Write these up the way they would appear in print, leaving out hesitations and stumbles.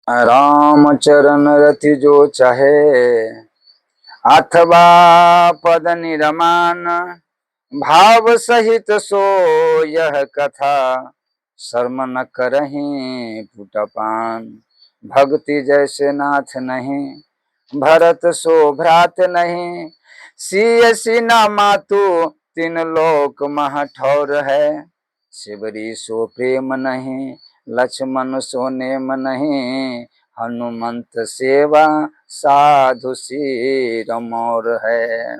राम चरण रति जो चाहे, अथवा पद निरमान। भाव सहित सो यह कथा, शर्म न करहीं पुटपान। भक्ति जैसे नाथ नहीं, भरत सो भ्रात नहीं। सियसी न मातु, तीन लोक मह ठौर है। शिवरी सो प्रेम नहीं, लक्ष्मण सो नेम नहीं। हनुमंत सेवा साधु सिर मोर है।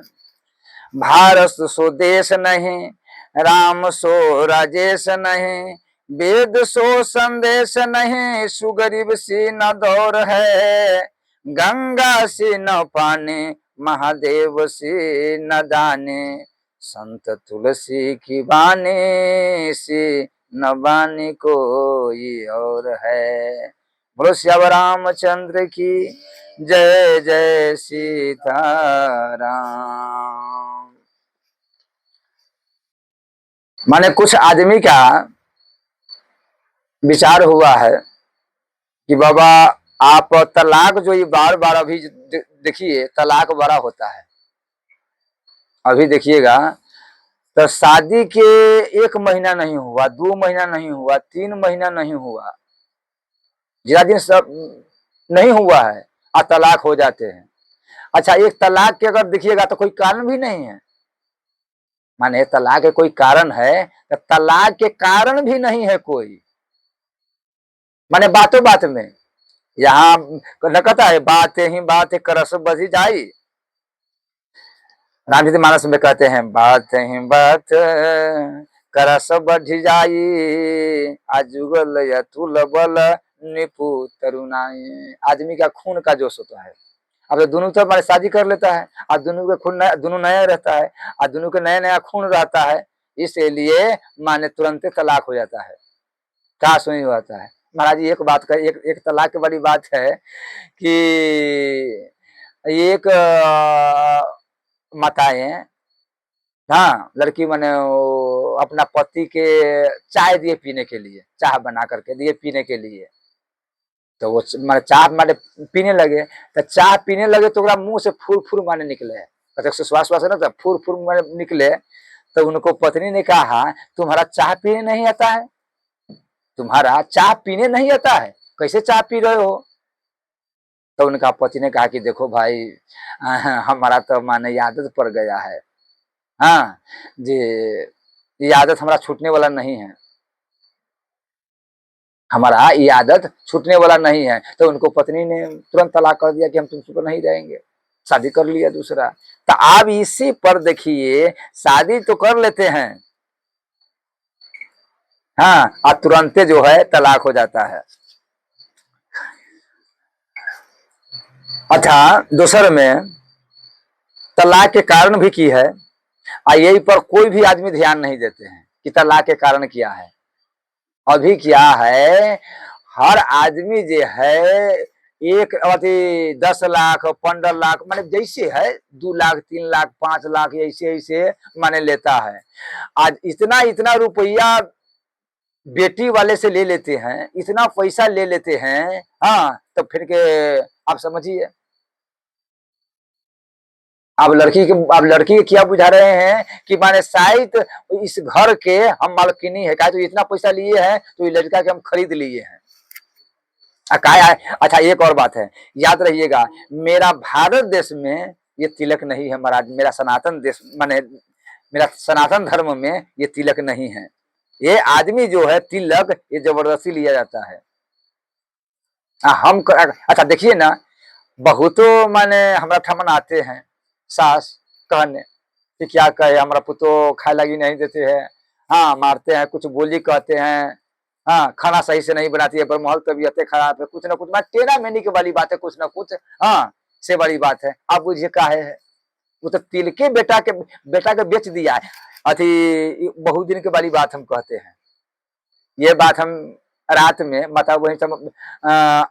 भारत सो देश नहीं, राम सो राजेश नहीं। वेद सो संदेश नहीं, सुगरीब सी न दौर है। गंगा सी न पानी, महादेव सी न दानी। संत तुलसी की बानी सी न बानी कोई और है। बोलो श्याम रामचंद्र की जय जय सीताराम। माने कुछ आदमी का विचार हुआ है कि बाबा आप तलाक जो ये बार बार अभी देखिए तलाक बड़ा होता है। अभी देखिएगा तो शादी के 1 महीना नहीं हुआ, 2 महीना नहीं हुआ, 3 महीना नहीं हुआ, ज्यादा दिन सब नहीं हुआ है और तलाक हो जाते हैं। अच्छा, एक तलाक के अगर देखिएगा तो कोई कारण भी नहीं है। माने तलाक के कोई कारण है तो तलाक के कारण भी नहीं है कोई। माने बातों बात में यहाँ न कहता है बात ही बात करस बजी जाई। रामचरित मानस में कहते हैं बात ही बात करस बढ़ी जाई, आजुगल यतुल बल निपु तरुणाई। आदमी का खून का जोश होता है। अब तो दोनों तरफ शादी कर लेता है और दोनों के खून दोनों नया रहता है और दोनों के नया नया खून रहता है, इसलिए माने तुरंत तलाक हो जाता है। क्या सुनी होता है महाराज। एक बात का एक तलाक की बड़ी बात है कि एक माताएं, हाँ, लड़की माने अपना पति के चाय दिए पीने के लिए, चाय बना करके दिए पीने के लिए। तो वो माने चाय माने पीने लगे, तो चाय पीने लगे तो मुंह से फूर फूर माने निकले, श्वास श्वास ना, तो फूर फूर माने निकले। तो उनको पत्नी ने कहा तुम्हारा चाय पीने नहीं आता है, तुम्हारा चाय पीने नहीं आता है, कैसे चाय पी रहे हो। तो उनका पति ने कहा कि देखो भाई, हमारा तो माने ये आदत पड़ गया है, हाँ जी, ये आदत हमारा छूटने वाला नहीं है, हमारा ये आदत छूटने वाला नहीं है। तो उनको पत्नी ने तुरंत तलाक कर दिया कि हम तुमसे तो नहीं रहेंगे, शादी कर लिया दूसरा। तो आप इसी पर देखिए, शादी तो कर लेते हैं, हाँ, और तुरंत जो है तलाक हो जाता है। अच्छा, दूसर में तलाक के कारण भी की है, और यही पर कोई भी आदमी ध्यान नहीं देते हैं कि तलाक के कारण क्या है। अभी क्या है, हर आदमी जो है एक अति 10 लाख 15 लाख माने जैसे है 2 लाख 3 लाख 5 लाख ऐसे ऐसे माने लेता है। आज इतना इतना रुपया बेटी वाले से ले लेते हैं, इतना पैसा ले लेते हैं, हाँ, तो फिर के आप समझिए, आप लड़की के क्या बुझा रहे हैं कि माने शायद इस घर के हम मालकिनी है, क्या तो इतना पैसा लिए हैं तो ये लड़का के हम खरीद लिए हैं। क्या है। अच्छा, एक और बात है, याद रहिएगा, मेरा भारत देश में ये तिलक नहीं है महाराज। मेरा सनातन देश माने मेरा सनातन धर्म में ये तिलक नहीं है। ये आदमी जो है तिलक ये जबरदस्ती लिया जाता है। अच्छा देखिए ना, बहुतो माने हमारा ठमन आते हैं सास कहने कि क्या कहे, हमारा पुतो खाए लगी नहीं देते हैं, हाँ, मारते हैं, कुछ बोली कहते हैं, हाँ, खाना सही से नहीं बनाती है, बरमहल तबीयतें खराब है, कुछ ना कुछ मैं टेढ़ा मेढ़ी की वाली बात है, कुछ ना कुछ, हाँ, से बड़ी बात है। अब बुझिए काहे है, वो तो तिल के बेटा के बेच दिया है। अथी बहुत दिन के वाली बात हम कहते हैं। ये बात हम रात में माता वही सब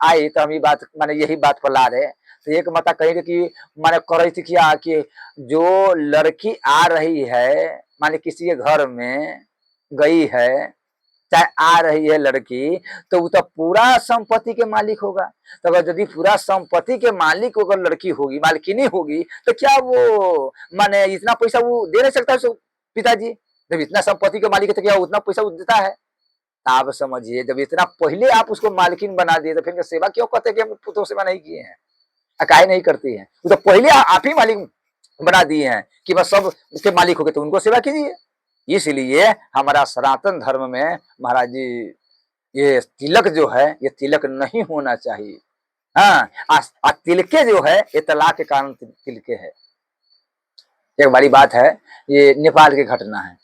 आई तो हम ये बात माने यही बात पर ला रहे। तो एक माता कही कि माने कह रही थी क्या कि जो लड़की आ रही है माने किसी के घर में गई है, चाहे आ रही है लड़की, तो वो तो पूरा संपत्ति के मालिक होगा। तो अगर यदि पूरा संपत्ति के मालिक अगर लड़की होगी, मालकिनी होगी, तो क्या वो माने इतना पैसा वो दे नहीं सकता पिताजी? जब इतना संपत्ति के मालिक है तो क्या उतना पैसा वो देता है? आप समझिए, जब इतना पहले आप उसको मालकिन बना दिए तो फिर सेवा क्यों कहते हैं कि हम पुत्र सेवा नहीं किए हैं, काहे नहीं करती है? वो तो पहले आप ही मालिक बना दिए हैं कि बस सब उसके मालिक हो गए, तो उनको सेवा कीजिए। इसलिए हमारा सनातन धर्म में महाराज जी ये तिलक जो है, ये तिलक नहीं होना चाहिए। हाँ, तिलके जो है ये तलाक के कारण तिलके है। एक बड़ी बात है, ये नेपाल की घटना है।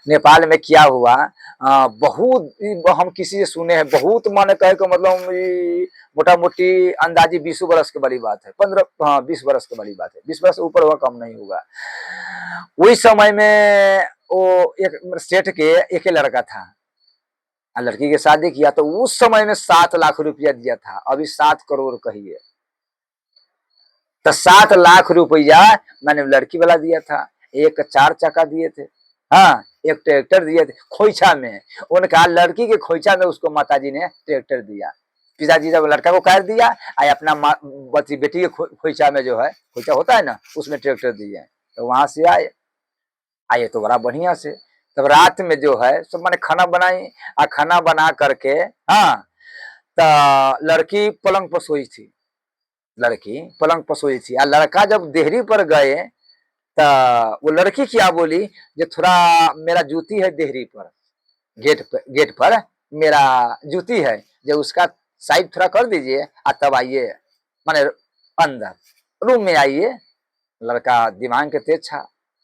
नेपाल में क्या हुआ, बहुत हम किसी से सुने हैं, बहुत माने कहे को मतलब मोटा मोटी अंदाजी 20 बरस के बड़ी बात है, 15 हाँ 20 बरस के बड़ी बात है, 20 बरस से ऊपर हुआ, कम नहीं होगा। वही समय में वो एक सेठ के एक ही लड़का था, लड़की के शादी किया, तो उस समय में 7 लाख रुपया दिया था, अभी 7 करोड़ कहिए, तो 7 लाख रुपया मैंने लड़की वाला दिया था। एक 4 चक्का दिए थे, हाँ एक ट्रैक्टर दिए थे खोइछा में, उनका लड़की के खोइछा में उसको माताजी ने ट्रैक्टर दिया। पिताजी जब लड़का को कर दिया, आए अपना बेटी के खोइछा में जो है, खोइछा होता है ना, उसमें ट्रैक्टर दिए। तो वहां से आए तो बड़ा बढ़िया से, तब रात में जो है सब मैंने खाना बनाई, खाना बना करके, हाँ तो लड़की पलंग पर सोई थी, लड़की पलंग पर सोई थी, लड़का जब देहरी पर गए तो वो लड़की क्या बोली, जो थोड़ा मेरा जूती है देहरी पर, गेट पर मेरा जूती है, जो उसका साइड थोड़ा कर दीजिए, तब आइए माने अंदर रूम में आइए। लड़का दिमाग के तेज था,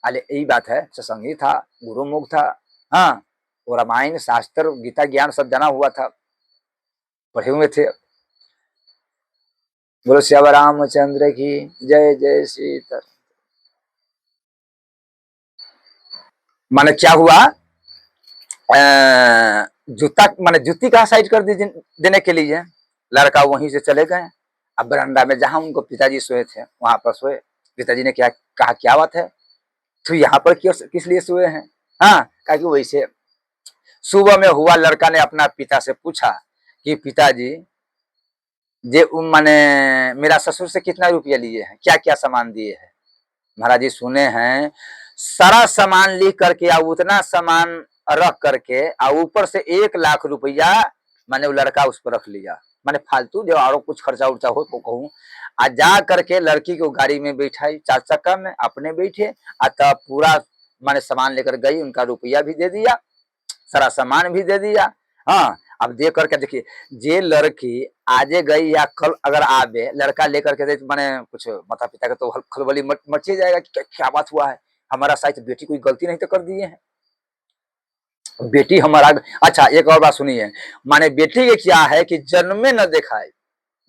अरे यही बात है, सत्संगी था, गुरुमुख था, हाँ वो रामायण शास्त्र गीता ज्ञान सब जाना हुआ था, पढ़े हुए थे। बोलो श्याम रामचंद्र की जय, जय सीता। माने क्या हुआ, जूता माने जूती कहाँ साइड कर दी देने के लिए लड़का वहीं से चले गए। अब बरामदा में जहां उनको पिताजी सोए थे वहां पर सोए। पिताजी ने क्या कहा, क्या बात है तो यहाँ पर क्यों, किस लिए सोए हैं? हाँ कहा कि वैसे सुबह में हुआ, लड़का ने अपना पिता से पूछा कि पिताजी जे माने मेरा ससुर से कितना रुपया लिए हैं, क्या क्या सामान दिए हैं? महाराज जी सुने हैं, सारा सामान लिख करके या उतना सामान रख करके ऊपर से 1 लाख रुपया मैंने वो लड़का उस पर रख लिया, मैंने फालतू जो और कुछ खर्चा उर्चा हो तो कहूँ, जा करके लड़की को गाड़ी में बैठाई, 4 चक्का में अपने बैठे, तब पूरा मैंने सामान लेकर गई, उनका रुपया भी दे दिया, सारा सामान भी दे दिया। हाँ अब देख करके देखिए, जे लड़की आजे गई या कल अगर आवे लड़का लेकर के माने कुछ माता पिता का तो खलबली मची जाएगा कि क्या बात हुआ है, हमारा शायद बेटी कोई गलती नहीं तो कर दिए हैं, बेटी हमारा। अच्छा एक और बात सुनिए, माने बेटी के क्या है कि जन्मे न देखा है,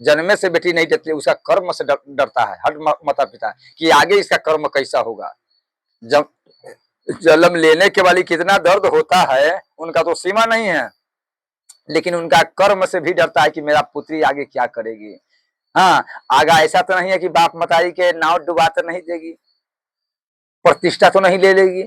जन्मे से बेटी नहीं डरती, उसका कर्म से डरता है हर माता पिता कि आगे इसका कर्म कैसा होगा। जब जन्म लेने के वाली कितना दर्द होता है उनका तो सीमा नहीं है, लेकिन उनका कर्म से भी डरता है कि मेरा पुत्री आगे क्या करेगी। हाँ आगा ऐसा तो नहीं है कि बाप मतारी के नाव डुबा तो नहीं देगी, प्रतिष्ठा तो नहीं ले लेगी,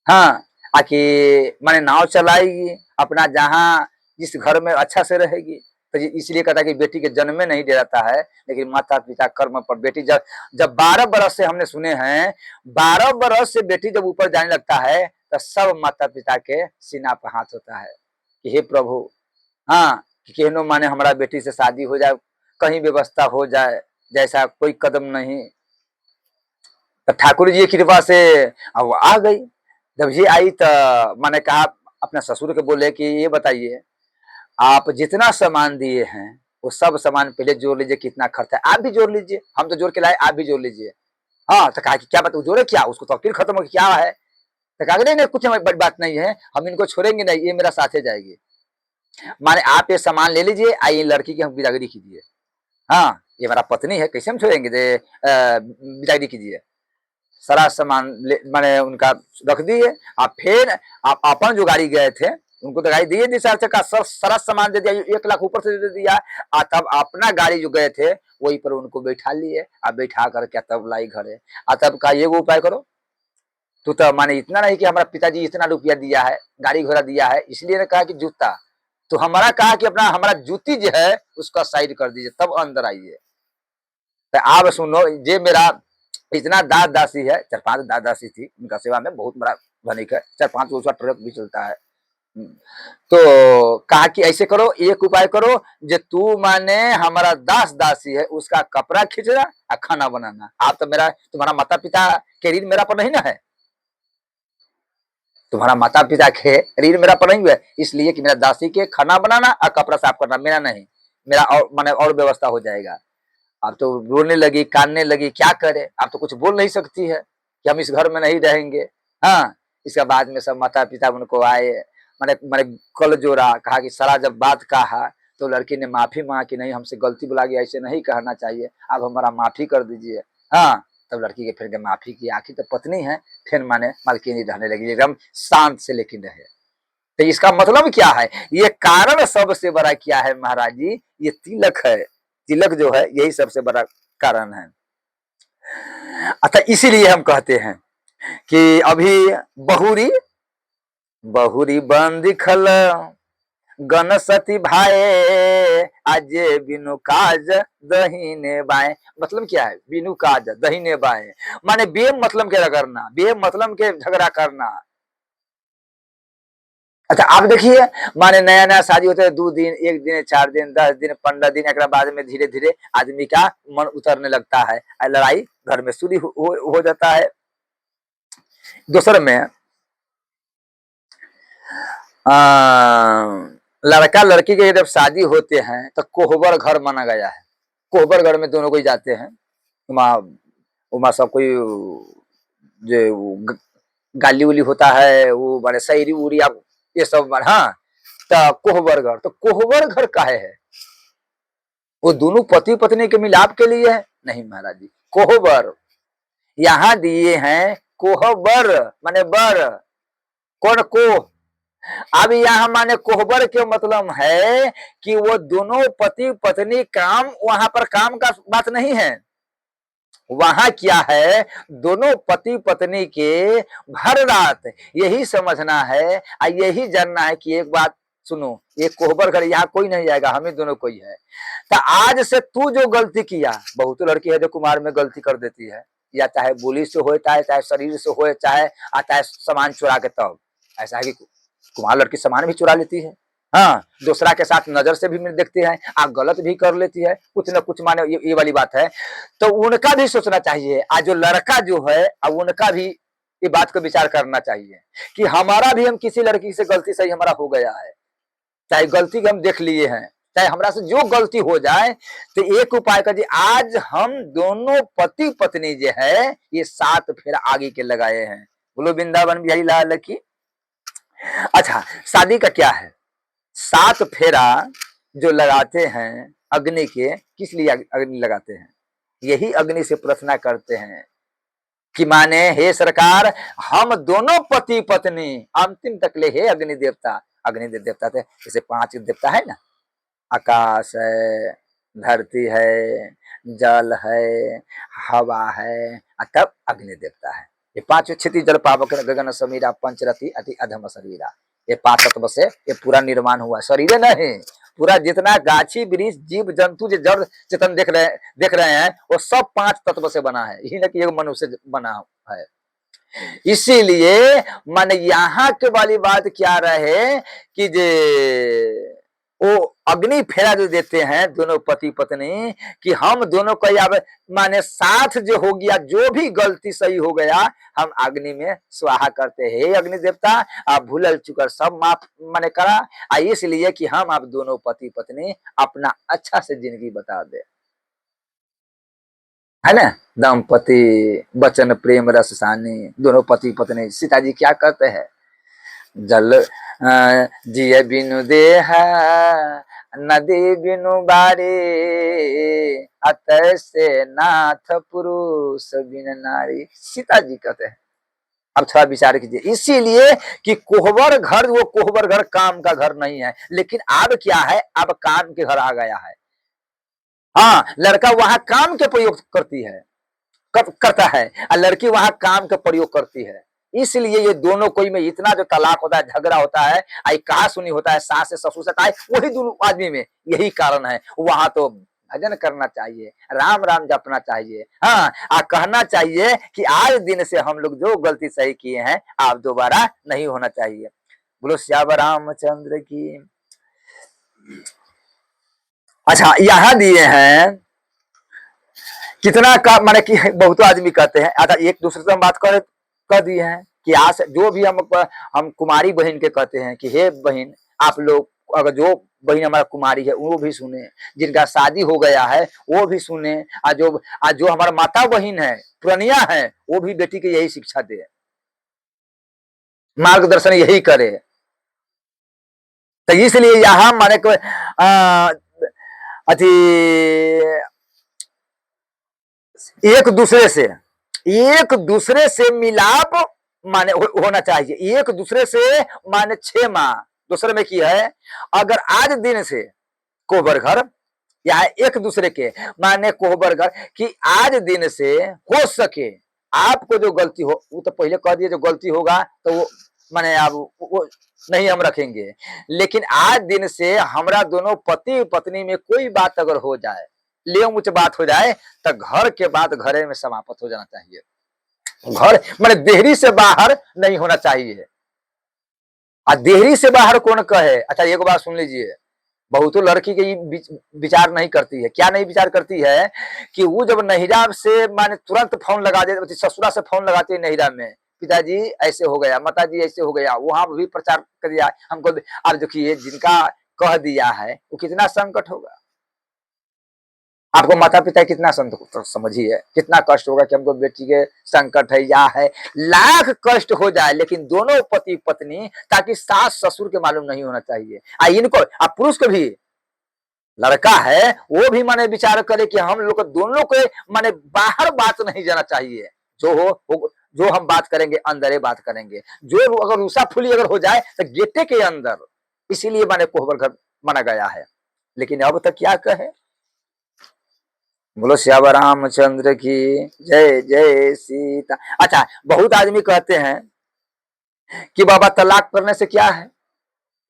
हाँ आके माने नाव चलाएगी अपना, जहाँ जिस घर में अच्छा से रहेगी। तो इसलिए कहता है कि बेटी के जन्म में नहीं डराता है, लेकिन माता पिता कर्म पर बेटी जब जब 12 बरस से हमने सुने हैं, 12 बरस से बेटी जब ऊपर जाने लगता है तो सब माता पिता के सीना पर हाथ होता है कि हे प्रभु, हाँ कि केहनो माने हमारा बेटी से शादी हो जाए, कहीं व्यवस्था हो जाए, जैसा कोई कदम नहीं। तो ठाकुर जी की कृपा से अब आ गई। जब ये आई तो मैंने कहा अपने ससुर के, बोले कि ये बताइए आप जितना सामान दिए हैं वो सब सामान पहले जोड़ लीजिए, कितना खर्चा है आप भी जोड़ लीजिए, हम तो जोड़ के लाए आप भी जोड़ लीजिए। हाँ तो कहा कि क्या बात, जोड़े क्या, उसको तो फिर खत्म हो क्या है? तो कहा नहीं नहीं कुछ बड़ी बात नहीं है, हम इनको छोड़ेंगे नहीं, ये मेरा साथे जाएगी। माने आप ये सामान ले लीजिए, आइए लड़की की हम बिदागरी कीजिए। हाँ ये मेरा पत्नी है, कैसे हम छोड़ेंगे, बिदागरी कीजिए। सारा सामान माने उनका रख दिए, आप फिर आप अपन जो गाड़ी गए थे उनको तो गाड़ी दिए दी, 4 चक्का सब सारा सामान दे दिया, 1 लाख ऊपर से दे दिया, तब अपना गाड़ी जो गए थे वहीं पर उनको बैठा लिए, बैठा करके तब लाई घरे। तब का ये उपाय करो, तू तो माने इतना नहीं कि हमारा पिताजी इतना रुपया दिया है, गाड़ी घोड़ा दिया है, इसलिए ने कहा कि जूता, तो हमारा कहा कि अपना हमारा जूती जो है उसका साइड कर दीजिए तब अंदर आइए। तो आप सुनो, जे मेरा इतना दास दासी है, 4-5 दास दासी थी उनका सेवा में, बहुत बड़ा धनिक है, 4-5 उसका ट्रक भी चलता है। तो कहा कि ऐसे करो, एक उपाय करो, जो तू माने हमारा दास दासी है उसका कपड़ा खींचना और खाना बनाना। आप तो मेरा तुम्हारा माता पिता के ऋण मेरा पर नहीं ना है, तुम्हारा माता पिता के ऋण मेरा पर नहीं हुआ, इसलिए कि मेरा दासी के खाना बनाना और कपड़ा साफ करना मेरा नहीं, मेरा और माने और व्यवस्था हो जाएगा। अब तो रोने लगी, कानने लगी, क्या करे, आप तो कुछ बोल नहीं सकती है कि हम इस घर में नहीं रहेंगे। हाँ, इसके बाद में सब माता पिता उनको आए, मैंने मैंने कल जोड़ा, कहा कि सारा जब बात कहा तो लड़की ने माफी मांगा कि नहीं हमसे गलती बुला गया, ऐसे नहीं कहना चाहिए, आप हमारा माफी कर दीजिए। हाँ, तब लड़की के फिर माफी की, आखिर तो पत्नी है, फिर माने मालकिनी रहने लगी एकदम शांत से, लेकिन रहे। तो इसका मतलब क्या है, ये कारण सबसे बड़ा क्या है महाराज जी, ये तिलक है। तिलक जो है यही सबसे बड़ा कारण है। अच्छा, इसीलिए हम कहते हैं कि अभी बहुरी बहुरी बंदी खल गण सती भाए, अजय बिनु काज दहीने बाएं। मतलब क्या है, बिनु काज दहीने बाएं, माने बे मतलब के करना, बे मतलब के झगड़ा करना। अच्छा, आप देखिए, माने नया नया शादी होता है, 2 दिन, 1 दिन, 4 दिन, 10 दिन, 15 दिन, एक बाद में धीरे धीरे आदमी का मन उतरने लगता है, लड़ाई घर में शुरू हो जाता है। दूसरे में लड़का लड़की के जब शादी होते हैं तो कोहबर घर माना गया है। कोहबर घर में दोनों कोई जाते हैं, उमा सब कोई जो गाली उली होता है, वो माने शायरी उरी आप ये सब, हाँ, तो कोहबर घर, तो कोहबर घर काहे है, वो दोनों पति पत्नी के मिलाप के लिए है? नहीं महाराज जी, कोहबर यहाँ दिए हैं, कोहबर माने बर, कौन को, अब यहाँ माने कोहबर के मतलब है कि वो दोनों पति पत्नी काम, वहां पर काम का बात नहीं है, वहां क्या है, दोनों पति पत्नी के भर रात यही समझना है और यही जानना है कि एक बात सुनो, ये कोहबर घर यहाँ कोई नहीं जाएगा, हमें दोनों कोई है। तो आज से तू जो गलती किया, बहुत लड़की है जो कुमार में गलती कर देती है, या चाहे बोली से हो, चाहे शरीर से हो, चाहे सामान चुरा के, तब ऐसा है कि कुमार लड़की सामान भी चुरा लेती है, हाँ, दूसरा के साथ नजर से भी देखते हैं, आप गलत भी कर लेती है, कुछ न कुछ, माने ये वाली बात है। तो उनका भी सोचना चाहिए, आज जो लड़का जो है, अब उनका भी ये बात को विचार करना चाहिए कि हमारा भी, हम किसी लड़की से गलती सही हमारा हो गया है, चाहे गलती के हम देख लिए हैं, चाहे हमरा से जो गलती हो जाए, तो एक उपाय कर, आज हम दोनों पति पत्नी जो है ये 7 फेरा आगे के लगाए हैं। बोलो वृंदावन बिहारी लाल की। अच्छा, शादी का क्या है, 7 फेरा जो लगाते हैं अग्नि के, किस लिए अग्नि लगाते हैं, यही अग्नि से प्रार्थना करते हैं कि माने हे सरकार, हम दोनों पति पत्नी अंतिम तक ले, हे अग्नि देवता, अग्नि देवता थे जैसे 5 देवता है ना, आकाश है, धरती है, जल है, हवा है, तब अग्नि देवता है। ये 5 क्षिति जल पावक गगन समीरा पंचरथी अति अधम शरीरा, ये 5 तत्व से ये पूरा निर्माण हुआ, शरीर नहीं, पूरा जितना गाछी वृक्ष जीव जंतु जो जड़ चेतन देख रहे हैं, वो सब 5 तत्व से बना है, यही ना कि एक मनुष्य बना है। इसीलिए माने यहाँ के वाली बात क्या रहे कि जे वो अग्नि फेरा जो देते हैं दोनों पति पत्नी, कि हम दोनों को अब माने साथ जो हो गया, जो भी गलती सही हो गया, हम अग्नि में स्वाहा करते हैं, अग्नि देवता आप भूल चुकर सब माफ माने करा, इसलिए कि हम आप दोनों पति पत्नी अपना अच्छा से जिंदगी बता दे, है ना, दंपति वचन प्रेम रस सानी, दोनों पति पत्नी। सीता जी क्या कहते हैं, जल जिय बिनु देहा, नदी बिनु बारी, अतः से नाथ पुरुष बिन नारी, सीता जी कहते हैं। अब थोड़ा विचार कीजिए, इसीलिए कि कोहबर घर, वो कोहबर घर काम का घर नहीं है, लेकिन अब क्या है, अब काम के घर आ गया है। हाँ, लड़का वहां काम के प्रयोग करती है, करता है, और लड़की वहां काम का प्रयोग करती है। इसलिए ये दोनों कोई में इतना जो तलाक होता है, झगड़ा होता है, आई कहा सुनी होता है, सास से ससुर से कहा, वही दोनों आदमी में यही कारण है। वहां तो भजन करना चाहिए, राम राम जपना चाहिए, हाँ, कहना चाहिए कि आज दिन से हम लोग जो गलती सही किए हैं आप दोबारा नहीं होना चाहिए। बोलो श्याम रामचंद्र की। अच्छा, यहाँ दिए हैं कितना का, माने कि बहुत आदमी कहते हैं, अच्छा एक दूसरे से हम बात कर दिए हैं कि आज जो भी हम कुमारी बहन के कहते हैं कि हे बहन, आप लोग अगर जो बहन हमारा कुमारी है वो भी सुने, जिनका शादी हो गया है वो भी सुने, आज जो हमारा माता बहन है, पुरनिया है, वो भी बेटी की यही शिक्षा दे, मार्गदर्शन यही करे। तो इसलिए यहाँ माने को अति एक दूसरे से मिलाप माने होना चाहिए, एक दूसरे से माने 6 माह। दूसरे में की है, अगर आज दिन से कोहबर घर या एक दूसरे के माने कोहबर घर कि आज दिन से हो सके आपको जो गलती हो, वो तो पहले कह दिए जो गलती होगा तो वो माने आप वो नहीं हम रखेंगे, लेकिन आज दिन से हमरा दोनों पति पत्नी में कोई बात अगर हो जाए, ले ऊंच बात हो जाए, तो घर के बाद घरे में समाप्त हो जाना चाहिए। घर माने देहरी से बाहर नहीं होना चाहिए। देहरी से बाहर कौन कहे? अच्छा एक बात सुन लीजिए, बहुतों लड़की के विचार नहीं करती है, क्या नहीं विचार करती है कि वो जब नहिरा से माने तुरंत फोन लगा दे, ससुरा से फोन लगाती है नहिरा में, पिताजी ऐसे हो गया, माताजी ऐसे हो गया, वहां भी प्रचार कर दिया हमको। अब देखिए जिनका कह दिया है वो कितना संकट होगा, आपको माता पिता कितना संकट, समझिए कितना कष्ट होगा कि हमको बेटी के संकट है या है, लाख कष्ट हो जाए लेकिन दोनों पति पत्नी, ताकि सास ससुर के मालूम नहीं होना चाहिए। इनको आप पुरुष को भी, लड़का है वो भी माने विचार करे कि हम लोग दोनों को माने बाहर बात नहीं जाना चाहिए, जो हो जो हम बात करेंगे अंदर ही बात करेंगे, जो अगर रूसा फुली अगर हो जाए तो गेटे के अंदर, इसीलिए माने कोहबर घर माना गया है। लेकिन अब तक क्या कहे, बोलो श्याम रामचंद्र की जय जय सीता। अच्छा बहुत आदमी कहते हैं कि बाबा तलाक करने से क्या है,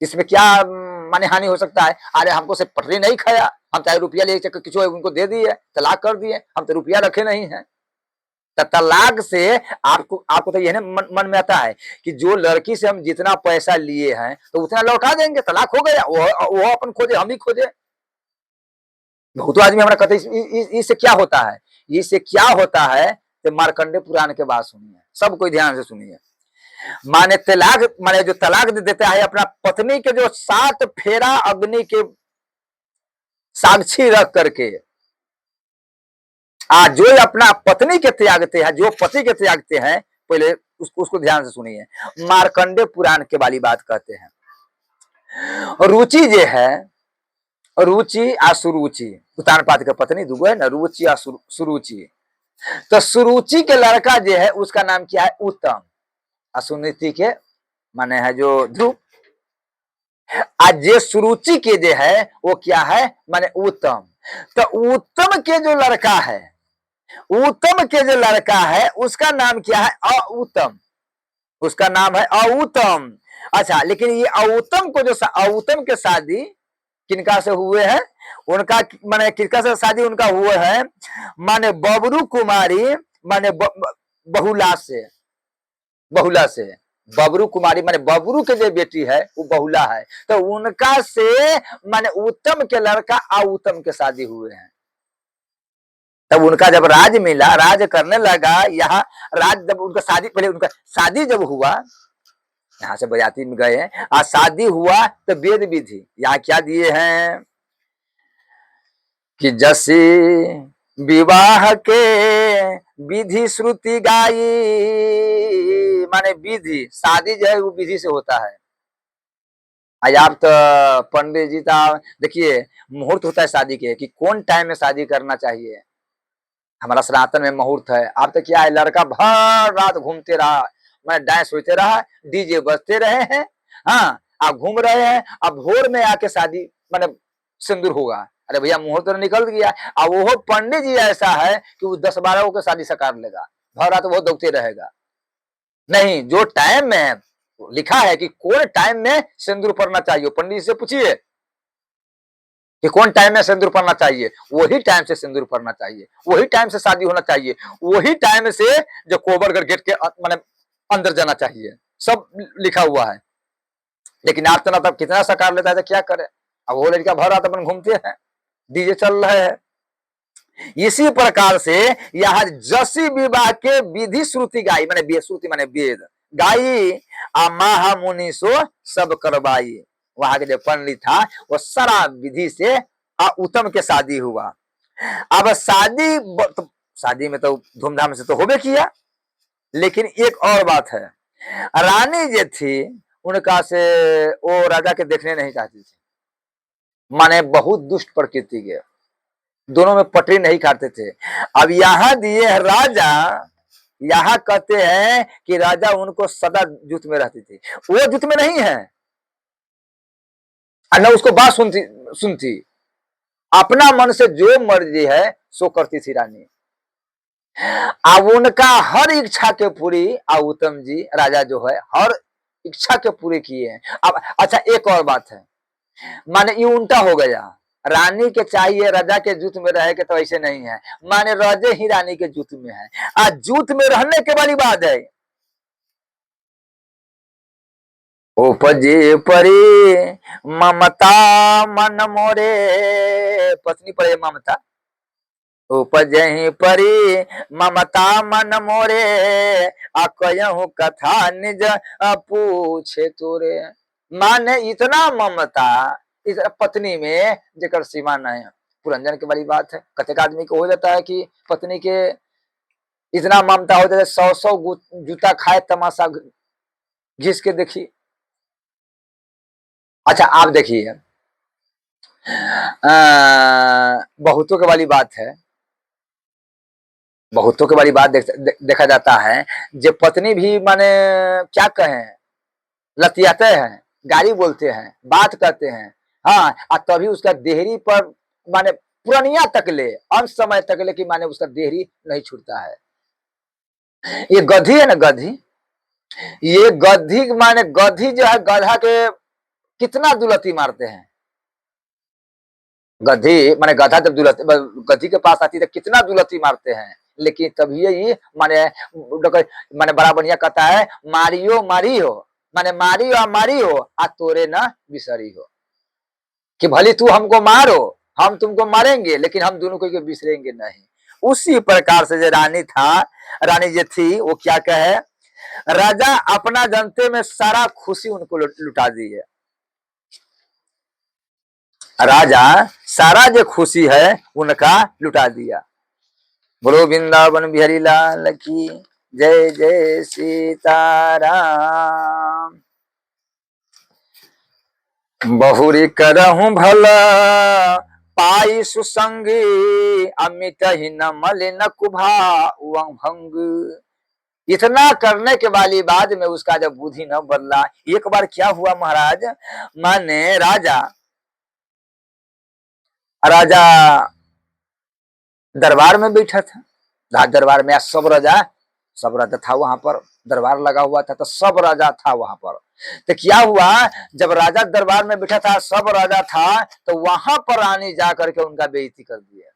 इसमें क्या माने हानि हो सकता है? अरे हमको से पटरी नहीं खाया, हम चाहे रुपया ले किसी उनको दे दिए, तलाक कर दिए, हम तो रुपया रखे नहीं है। तो तलाक से आपको तो यह मन में आता है कि जो लड़की से हम जितना पैसा लिए हैं तो उतना लौटा देंगे, तलाक हो गया, वो अपन खोजे हम ही खोजे। बहुत आदमी हमारा कहते इससे क्या होता है, इससे क्या होता है तो मार्कंडे पुराण के बात सुनिए, सब कोई ध्यान से सुनिए। माने तलाक माने जो तलाक दे देता है अपना पत्नी के जो 7 फेरा अग्नि के साक्षी रख करके, जो अपना पत्नी के त्यागते हैं, जो पति के त्यागते हैं, पहले उसको ध्यान से सुनिए। मार्कंडे पुराण के वाली बात कहते हैं। रुचि जो है, रुचि आ सुरुचि, उत्तानपाद के पत्नी दुगो है ना, रुचि आ सुरुचि। तो सुरुचि के लड़का जो है उसका नाम क्या है? उत्तम। सुनीति के माने है जो ध्रुव, आज जे सुरुचि के जो है वो क्या है माने उत्तम। तो उत्तम के जो लड़का है, उत्तम के जो लड़का है उसका नाम क्या है? अउत्तम, उसका नाम है अउत्तम। अच्छा लेकिन ये अउत्तम को जो अउत्तम के शादी किनका से हुए हैं, उनका माने किसका से शादी उनका हुआ है माने बबरू कुमारी माने बहुला से, बहुला से बबरू कुमारी माने बबरू के जो बेटी है वो बहुला है, तो उनका से माने उत्तम के लड़का अउत्तम के शादी हुए हैं। तब उनका जब राज मिला, राज करने लगा, यहाँ राज जब उनका शादी, पहले उनका शादी जब हुआ, यहाँ से बजाती में गए हैं, आज शादी हुआ तो वेद विधि यहाँ क्या दिए हैं कि जैसे विवाह के विधि श्रुति गाई, माने विधि शादी जो है वो विधि से होता है। आज आप तो पंडित जी का देखिए मुहूर्त होता है शादी के कि कौन टाइम में शादी करना चाहिए, हमारा सनातन में मुहूर्त है। अब तो क्या है, लड़का भर रात घूमते रहा, मैं डांस होते रहा, डीजे बजते रहे हैं, हाँ आप घूम रहे हैं, अब भोर में आके शादी माने सिंदूर होगा, अरे भैया मुहूर्त तो निकल गया। अब वो पंडित जी ऐसा है कि वो 10-12 को शादी सकार लेगा, भर रात वो दौड़ते रहेगा। नहीं, जो टाइम में लिखा है कि कौन टाइम में सिंदूर पड़ना चाहिए, पंडित जी से पूछिए कि कौन टाइम में सिंदूर पड़ना चाहिए, वही टाइम से सिंदूर पड़ना चाहिए, वही टाइम से शादी होना चाहिए, वही टाइम से जो कोबरगढ़ गेट के माने अंदर जाना चाहिए, सब लिखा हुआ है। लेकिन आज तो ना तब कितना सकार लेता है तो क्या करे, अब वो लड़का भर रात अपन घूमते हैं, डीजे चल रहे हैं। इसी प्रकार से यहाँ जसी विवाह के विधि श्रुति गाई, माने श्रुति माने वेद गाई, आ महा मुनि सो सब करवाई। वहां के जो पंडित था वो सारा विधि से उत्तम के शादी हुआ। अब शादी में तो धूमधाम से तो होबे किया, लेकिन एक और बात है, रानी जो थी उनका से वो राजा के देखने नहीं चाहती थी, माने बहुत दुष्ट प्रकृति के, दोनों में पटरी नहीं खाते थे। अब यहाँ दिए राजा, यहाँ कहते हैं कि राजा उनको सदा जुत में रहती थी, वो जुत में नहीं है, न उसको बात सुनती, अपना मन से जो मर्जी है सो करती थी रानी। अब उनका हर इच्छा के पूरी उत्तम जी राजा जो है हर इच्छा के पूरे किए हैं। अब अच्छा एक और बात है, माने ये उल्टा हो गया, रानी के चाहिए राजा के जूत में रहे के, तो ऐसे नहीं है, माने राजे ही रानी के जूत में है। आज जूत में रहने के वाली बात है, उपजे परी ममता मन मोरे, पत्नी पर ममता, उपजे परी ममता मन मोरे, कहूँ कथा निज पूछे तोरे। माने इतना ममता इस पत्नी में जेकर सीमा नहीं है, पुरंजन के वाली बात है। कतेक आदमी को हो जाता है कि पत्नी के इतना ममता हो जाता है, 100 जूता खाए तमाशा घिस के देखिए। अच्छा आप देखिए, बहुतों के वाली बात है, बहुतों के वाली बात देखा जाता है, जो पत्नी भी माने क्या कहें, लतियाते हैं, गाली बोलते हैं, बात करते हैं, हाँ, और तभी उसका देहरी पर माने पुरानिया तक ले, अंत समय तक ले कि माने उसका देहरी नहीं छूटता है। ये गधी है ना, गधी, ये गधी माने गधी जो है गधा के कितना दुलती मारते हैं, गधी माने गधा जब दुलती गधी के पास आती है तो कितना दुलती मारते हैं, लेकिन तभी ये माने माने बड़ा बढ़िया कहता है, मारियो मारी हो, माने मारी हो आ तोरे ना बिसरी हो, कि भले तू हमको मारो हम तुमको मारेंगे, लेकिन हम दोनों को बिसरेंगे नहीं। उसी प्रकार से जो रानी था, रानी जो थी वो क्या कहे, राजा अपना जनते में सारा खुशी उनको लुटा दी है, राजा सारा जो खुशी है उनका लुटा दिया। बोलो वृंदावन बिहारी लाल की जय, जय सीताराम। बहुरी करहूं भला पाई सुसंगी, अमित ही न मलिन कुभा भंग। इतना करने के वाली बाद में उसका जब बुद्धि न बदला, एक बार क्या हुआ महाराज, माने राजा राजा दरबार में बैठा था, राज दरबार में सब राजा था वहां पर, दरबार लगा हुआ था तो सब राजा था वहां पर। तो क्या हुआ, जब राजा दरबार में बैठा था सब राजा था, तो वहां पर रानी जा करके उनका बेइज्जती कर दिया,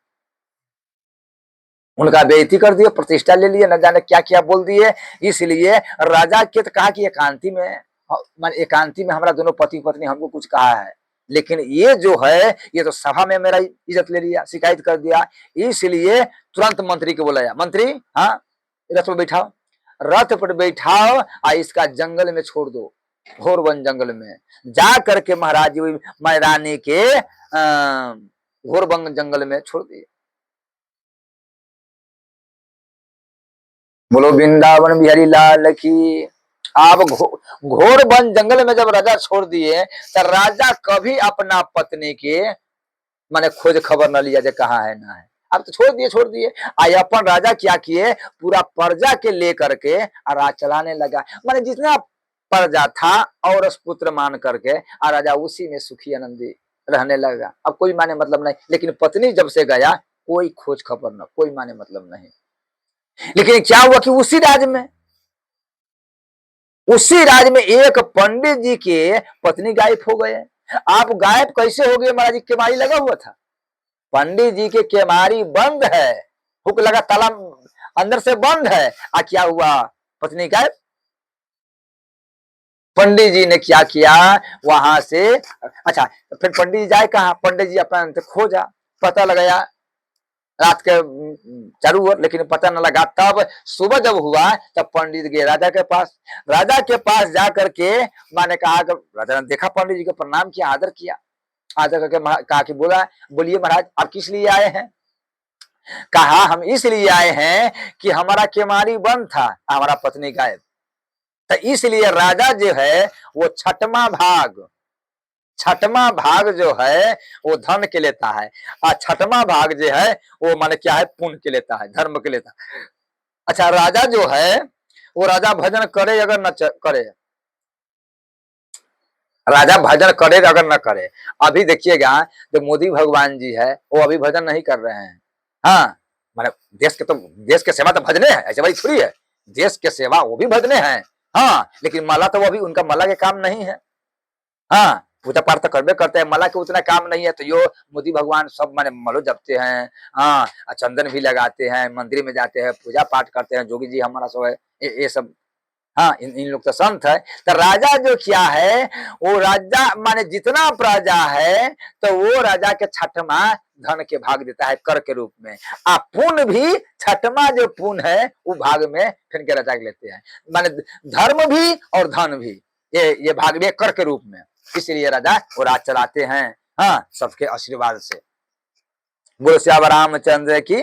उनका बेइज्जती कर दिया, प्रतिष्ठा ले लिए, न जाने क्या क्या बोल दिए। इसलिए राजा के तो कहा कि एकांती में हमारा दोनों पति पत्नी हमको कुछ कहा है, लेकिन ये जो है ये तो सभा में मेरा इज्जत ले लिया, शिकायत कर दिया। इसलिए तुरंत मंत्री को बुलाया, मंत्री हाँ रथ पर बैठाओ, रथ पर बैठाओ और इसका जंगल में छोड़ दो, घोर वन जंगल में जा करके महाराज रानी के घोर वन जंगल में छोड़ दिए। बोलो वृंदावन बिहारी लाल की। आप घोर वन जंगल में जब राजा छोड़ दिए, तो राजा कभी अपना पत्नी के माने खोज खबर न लिया, कहाँ है ना है, अब तो छोड़ दिए। आई अपन राजा क्या किए, पूरा प्रजा के लेकर के राज चलाने लगा, माने जितना प्रजा था और पुत्र मान करके राजा उसी में सुखी आनंदी रहने लगा। अब कोई माने मतलब नहीं, लेकिन पत्नी जब से गया कोई खोज खबर न, कोई माने मतलब नहीं। लेकिन क्या हुआ कि उसी राज्य में उसी राज्य में एक पंडित जी के पत्नी गायब हो गए। आप गायब कैसे हो गए? महाराज जी केमारी लगा हुआ था, पंडित जी के केमारी बंद है, हुक लगा, ताला अंदर से बंद है। क्या हुआ? पत्नी गायब। पंडित जी ने क्या किया? वहां से अच्छा, फिर पंडित जी जाए कहा? पंडित जी अपना खोजा, पता लगाया रात के चारों ओर, लेकिन पता न लगा। तब सुबह जब हुआ तब पंडित गए राजा के पास। राजा के पास जाकर के माने कहा, राजा ने देखा पंडित जी को, प्रणाम किया, आदर किया। आदर करके कहा कि बोलिए महाराज, आप किस लिए आए हैं? कहा हम इसलिए आए हैं कि हमारा केमारी बंद था, हमारा पत्नी गायब, तो इसलिए राजा जो है वो छठवां भाग जो है वो धन के लेता है, और छठवां भाग जो है वो माने क्या है? पुण्य के लेता है, धर्म के लेता है। अच्छा, राजा जो है वो राजा भजन करे अगर न करे, राजा भजन करे अगर न करे। अभी देखिएगा जो मोदी भगवान जी है वो अभी भजन नहीं कर रहे हैं। हाँ, माने देश के सेवा तो भजने हैं, ऐसे भाई थोड़ी है। देश के सेवा वो भी भजने हैं, हाँ, लेकिन माला तो वो अभी उनका माला के काम नहीं है। हाँ, पूजा पाठ तो करबे करते हैं, माला के उतना काम नहीं है। तो यो मोदी भगवान सब माने मलो जपते हैं, हाँ, चंदन भी लगाते हैं, मंदिर में जाते हैं, पूजा पाठ करते हैं। जोगी जी हमारा सब है, ये सब, हाँ, इन लोग तो संत है। तो राजा जो क्या है, वो राजा माने जितना प्रजा है तो वो राजा के छठवां धन के भाग देता है कर के रूप में। पुण्य भी छठवां जो पुण्य है वो भाग में फिर के राजा के लेते हैं, माने धर्म भी और धन भी ये भाग में कर के रूप में। इसलिए राजा वो राज चलाते हैं, हाँ, सबके आशीर्वाद से। बोलो श्याम रामचंद्र की।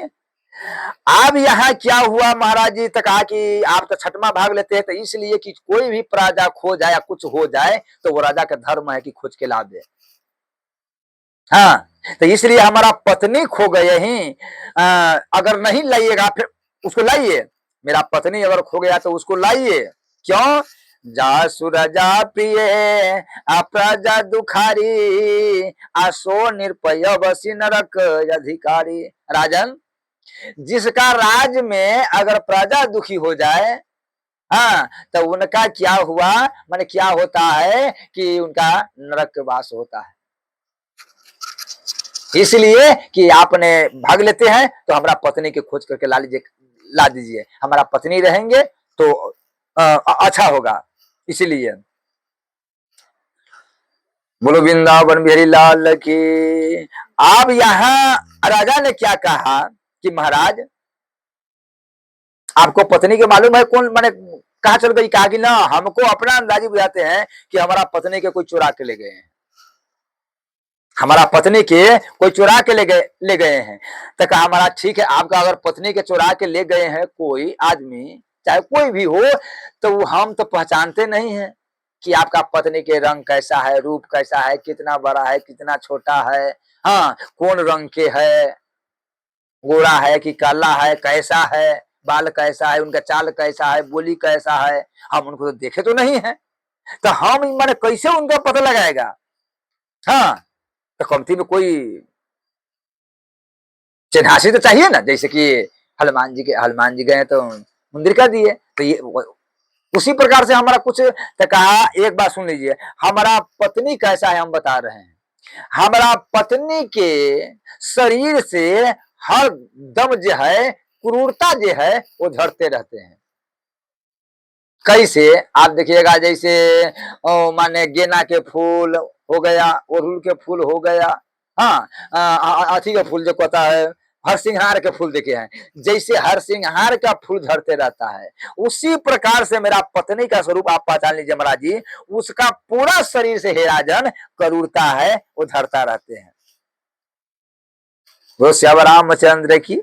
अब यहाँ क्या हुआ महाराज जी? तो कहा कि आप तो छठवां भाग लेते हैं, तो इसलिए कि कोई भी प्रजा खो जाए या कुछ हो जाए तो वो राजा का धर्म है कि खोज के ला दे। हाँ, तो इसलिए हमारा पत्नी खो गए ही, अगर नहीं लाइएगा फिर उसको लाइए। मेरा पत्नी अगर खो गया तो उसको लाइए। क्यों? जा सुरजा प्रिय अप्रजा दुखारी, आसो निर्पय बसी नरक अधिकारी। राजन, जिसका राज में अगर प्रजा दुखी हो जाए, हाँ, तो उनका क्या हुआ? माने क्या होता है कि उनका नरक के वास होता है। इसलिए कि आपने भाग लेते हैं तो हमारा पत्नी के खोज करके ला दीजिए, हमारा पत्नी रहेंगे तो अच्छा होगा। इसलिए बोलो वृंदावन बिहारी लाल की। अब यहाँ राजा ने क्या कहा कि महाराज आपको पत्नी के मालूम है कौन माने कहा चल गई? कहा कि ना, हमको अपना अंदाजी बुझाते हैं कि हमारा पत्नी के कोई चुरा के ले गए हैं, हमारा पत्नी के कोई चुरा के ले गए हैं। तो कहा हमारा ठीक है, आपका अगर पत्नी के चुरा के ले गए हैं कोई आदमी, चाहे कोई भी हो, तो हम तो पहचानते नहीं है कि आपका पत्नी के रंग कैसा है, रूप कैसा है, कितना बड़ा है, कितना छोटा है, हाँ, कौन रंग के है, गोरा है कि काला है, कैसा है, बाल कैसा है, उनका चाल कैसा है, बोली कैसा है, हम उनको तो देखे तो नहीं है। तो हम माने कैसे उनका पता लगाएगा? हाँ, तो कमती में कोई चिन्हासी तो चाहिए ना। जैसे कि हनुमान जी गए तो मंदिर का दिए, तो ये उसी प्रकार से हमारा कुछ। तो कहा एक बात सुन लीजिए, हमारा पत्नी कैसा है हम बता रहे हैं। हमारा पत्नी के शरीर से हर दम जो है क्रूरता जो है वो झड़ते रहते हैं। कैसे? आप देखिएगा, जैसे माने गेना के फूल हो गया, अड़हुल के फूल हो गया, हाँ, अथी का फूल जो कहता है हरसिंहार के फूल देखे हैं, जैसे हरसिंहार का फूल झड़ते रहता है, उसी प्रकार से मेरा पत्नी का स्वरूप आप पहचान लीजिए महाराज जी। उसका पूरा शरीर से हे राजन करूरता है, वो झड़ता रहते हैं। वो श्याम रामचंद्र की।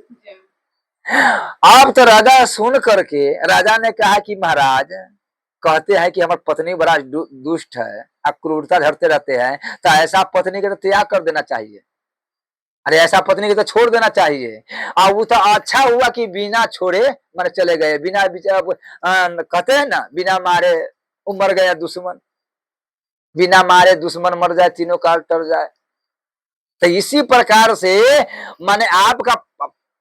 अब तो राजा सुन करके राजा ने कहा कि महाराज कहते हैं कि हमारी पत्नी बड़ा दुष्ट है, क्रूरता झड़ते रहते हैं, तो ऐसा पत्नी के तो त्याग कर देना चाहिए। अरे ऐसा पत्नी के तो छोड़ देना चाहिए। और वो तो अच्छा हुआ कि बिना छोड़े मारे चले गए, बिना कहते हैं ना, बिना मारे मर गया दुश्मन, बिना मारे दुश्मन मर जाए, तीनों काल टर जाए। तो इसी प्रकार से माने आपका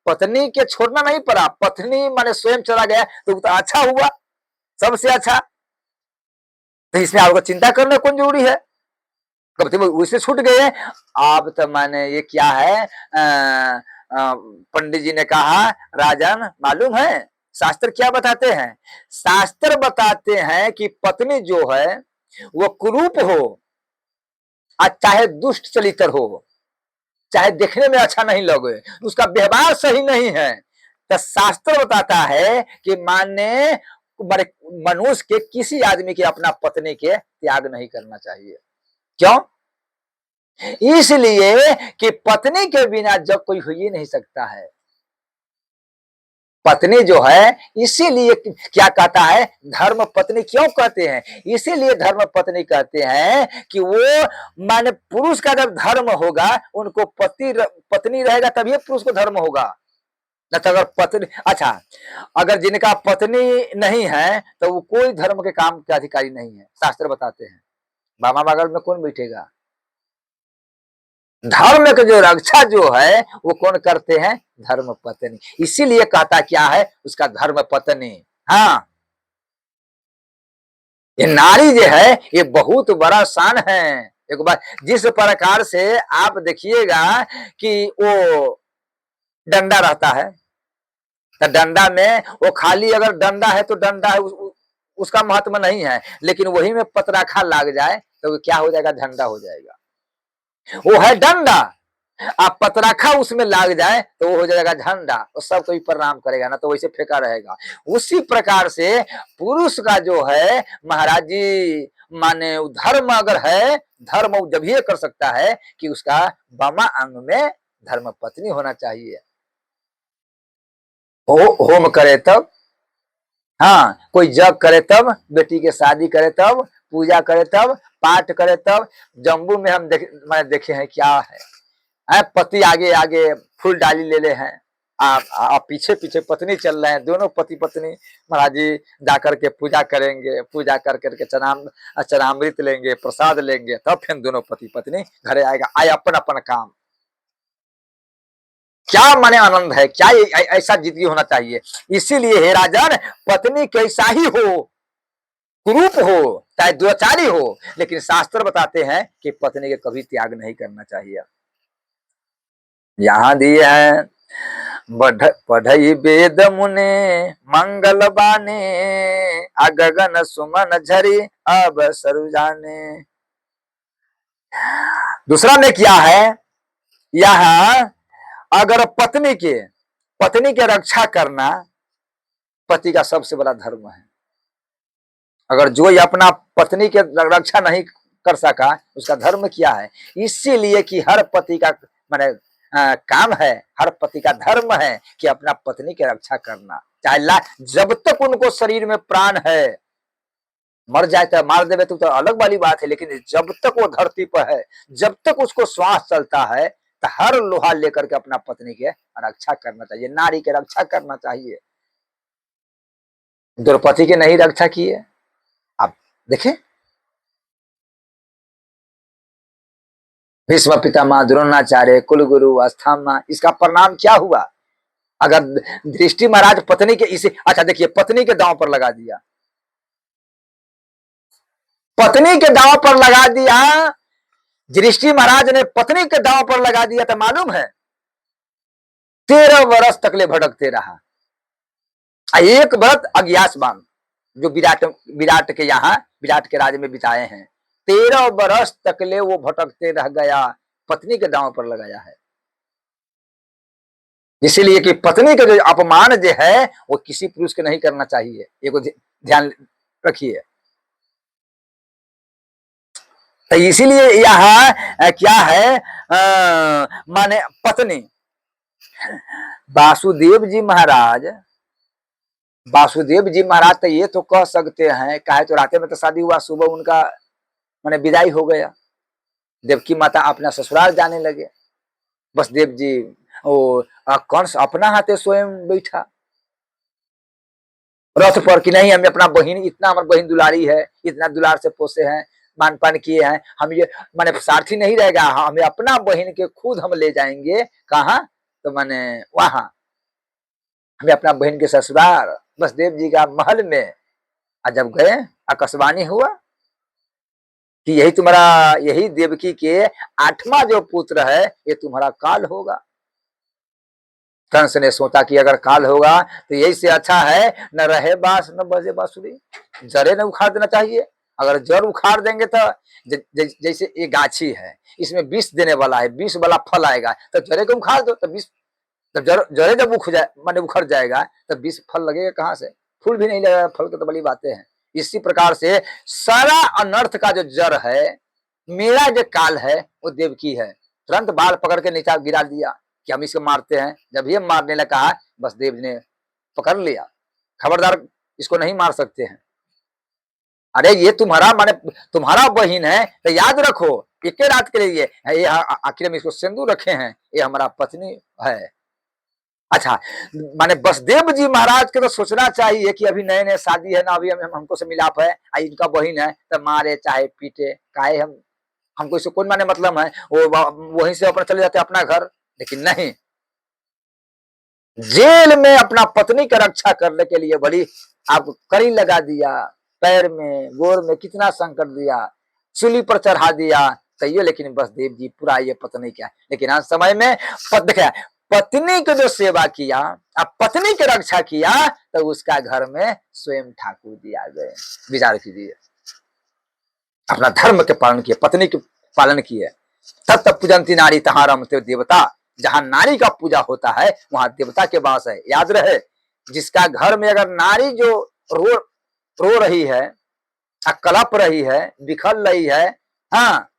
पत्नी के छोड़ना नहीं पड़ा, पत्नी माने स्वयं चला गया, तो अच्छा हुआ, सबसे अच्छा। तो इसमें आपको चिंता करना कौन जरूरी है? कब तो उससे छूट गए हैं। आप तो माने ये क्या है, पंडित जी ने कहा राजन मालूम है शास्त्र क्या बताते हैं? शास्त्र बताते हैं कि पत्नी जो है वो कुरूप हो, चाहे दुष्ट चरित्र हो, चाहे देखने में अच्छा नहीं लगे, उसका व्यवहार सही नहीं है, तो शास्त्र बताता है कि माने मनुष्य के किसी आदमी के अपना पत्नी के त्याग नहीं करना चाहिए। क्यों? इसलिए कि पत्नी के बिना जब कोई हो ही नहीं सकता है। पत्नी जो है, इसीलिए क्या कहता है धर्म पत्नी क्यों कहते हैं? इसीलिए धर्म पत्नी कहते हैं कि वो माने पुरुष का जब धर्म होगा, उनको पत्नी रहेगा तभी पुरुष को धर्म होगा। न तो अगर पत्नी, अच्छा अगर जिनका पत्नी नहीं है तो वो कोई धर्म के काम के अधिकारी नहीं है, शास्त्र बताते हैं। मामा बगल में कौन बैठेगा? धर्म की जो रक्षा जो है वो कौन करते हैं? धर्म पत्नी। इसीलिए कहता क्या है उसका धर्म पत्नी। हाँ, ये नारी जो है ये बहुत बड़ा शान है। एक बार जिस प्रकार से आप देखिएगा कि वो डंडा रहता है, तो डंडा में वो खाली अगर डंडा है तो डंडा है, उसका महत्व नहीं है, लेकिन वही में पतराखा लग जाए तो क्या हो जाएगा? झंडा हो जाएगा। वो है डंडा, आप पतराखा उसमें लाग जाए तो वो हो जाएगा झंडा, और सब कोई प्रणाम करेगा, ना तो वैसे फेंका रहेगा। उसी प्रकार से पुरुष का जो है महाराज जी माने धर्म अगर है, धर्म जब ये कर सकता है कि उसका बामा अंग में धर्म पत्नी होना चाहिए। होम करे तब, हाँ कोई जग करे तब, बेटी के शादी करे तब, पूजा करे तब, पाठ करे तब। जम्बू में हम मैंने देखे हैं क्या है, पति आगे आगे फूल डाली ले ले हैं, आप पीछे पीछे पत्नी चल रहे हैं, दोनों पति पत्नी महाराज जी जाकर के पूजा करेंगे, पूजा कर करके चरणामृत लेंगे, प्रसाद लेंगे, तब फिर दोनों पति पत्नी घरे आएगा, आए अपन अपन काम। क्या माने आनंद है, क्या ऐसा जिंदगी होना चाहिए। इसीलिए हे राजन, पत्नी कैसा ही हो, कुरूप हो चाहे दुराचारी हो, लेकिन शास्त्र बताते हैं कि पत्नी के कभी त्याग नहीं करना चाहिए। यहाँ दिए हैं पढ़ई वेद मुने मंगल बाने, गगन सुमन झरी अब सरु जाने। दूसरा में क्या है, यहाँ अगर पत्नी के रक्षा करना पति का सबसे बड़ा धर्म है। अगर जो ये अपना पत्नी के रक्षा नहीं कर सका, उसका धर्म क्या है? इसीलिए कि हर पति का माने काम है, हर पति का धर्म है कि अपना पत्नी की रक्षा करना, चाहे जब तक उनको शरीर में प्राण है, मर जाए तो मार देवे तो अलग वाली बात है, लेकिन जब तक वो धरती पर है, जब तक उसको श्वास चलता है, तो हर लोहा लेकर के अपना पत्नी के रक्षा करना चाहिए, नारी के रक्षा करना चाहिए। द्रौपदी के नहीं रक्षा किए, आप देखें भीष्म पितामह, द्रोणाचार्य, कुलगुरु, अस्थामा, इसका परिणाम क्या हुआ? अगर दृष्टि महाराज पत्नी के इसे, अच्छा देखिए पत्नी के दांव पर लगा दिया, पत्नी के दांव पर लगा दिया, दृष्टि महाराज ने पत्नी के दांव पर लगा दिया, तो मालूम है 13 वर्ष तक ले भटकते रहा। एक व्रत अज्ञास बांध जो विराट के यहाँ विराट के राज में बिताए हैं, 13 वर्ष तक ले वो भटकते रह गया, पत्नी के दांव पर लगाया है। इसीलिए कि पत्नी का जो अपमान जो है वो किसी पुरुष के नहीं करना चाहिए, ये ध्यान रखिए। तो इसीलिए यहाँ क्या है, माने पत्नी वासुदेव जी महाराज तो ये तो कह सकते हैं, कहे तो रात में तो शादी हुआ, सुबह उनका माने विदाई हो गया, देवकी माता अपना ससुराल जाने लगे, वसुदेव जी वो कंस अपना हाथे स्वयं बैठा रथ पर कि नहीं, हमें अपना बहन, इतना हमारी बहन दुलारी है, इतना दुलार से पोसे हैं, मान पान किए हैं, हम ये माने सारथी नहीं रहेगा, हमें अपना बहन के खुद हम ले जाएंगे, कहा तो माने वहां हमें अपना बहन के ससुराल वसुदेव जी का महल में। जब गए आकाशवाणी हुआ, कि यही तुम्हारा, यही देवकी के 8वां जो पुत्र है ये तुम्हारा काल होगा। कंस ने सोचा कि अगर काल होगा तो यही से अच्छा है न रहे बांस न बजे बांसुरी, जड़े न उखाड़ देना चाहिए। अगर जड़ उखाड़ देंगे तो जैसे ये गाछी है, इसमें विष देने वाला है, विष वाला फल आएगा, तो जड़े को उखाड़ दो तो विष, तो जड़े जब उख जाए माने उखड़ जाएगा तो विष फल लगेगा कहाँ से, फूल भी नहीं लगेगा, फल की तो बड़ी बातें हैं। इसी प्रकार से सारा अनर्थ का जो जड़ है, मेरा जो काल है वो देवकी है। तुरंत बाल पकड़ के नीचे गिरा दिया कि हम इसको मारते हैं। जब ये मारने लगा बस देव ने पकड़ लिया, खबरदार इसको नहीं मार सकते हैं। अरे ये तुम्हारा माने तुम्हारा बहन है तो याद रखो, एक रात के लिए ये आखिर में इसको सिंदूर रखे हैं, ये हमारा पत्नी है। अच्छा, माने बसदेव जी महाराज के तो सोचना चाहिए कि अभी नए नए शादी है ना, अभी हमको से मिलाप है, इनका बहन है तो मारे चाहे पीटे काहे, हमको इससे कौन माने मतलब है, वो वहीं से अपना चले जाते अपना घर। लेकिन नहीं, जेल में अपना पत्नी का रक्षा करने के लिए बड़ी आप कड़ी लगा दिया, पैर में गोर में कितना संकट दिया, सूली पर चढ़ा दिया तैयो, लेकिन बसदेव जी पूरा ये पत्नी क्या, लेकिन आज समय में देखा पत्नी की जो सेवा किया, अब पत्नी की रक्षा किया तो उसका घर में स्वयं ठाकुर जी आ गए। विचार कीजिए, अपना धर्म के पालन किए, पत्नी के पालन किए। तत्त पूजंती नारी तहां रमते देवता, जहां नारी का पूजा होता है वहां देवता के वास है। याद रहे, जिसका घर में अगर नारी जो रो रही है, कलप रही है, बिखर रही है, हाँ,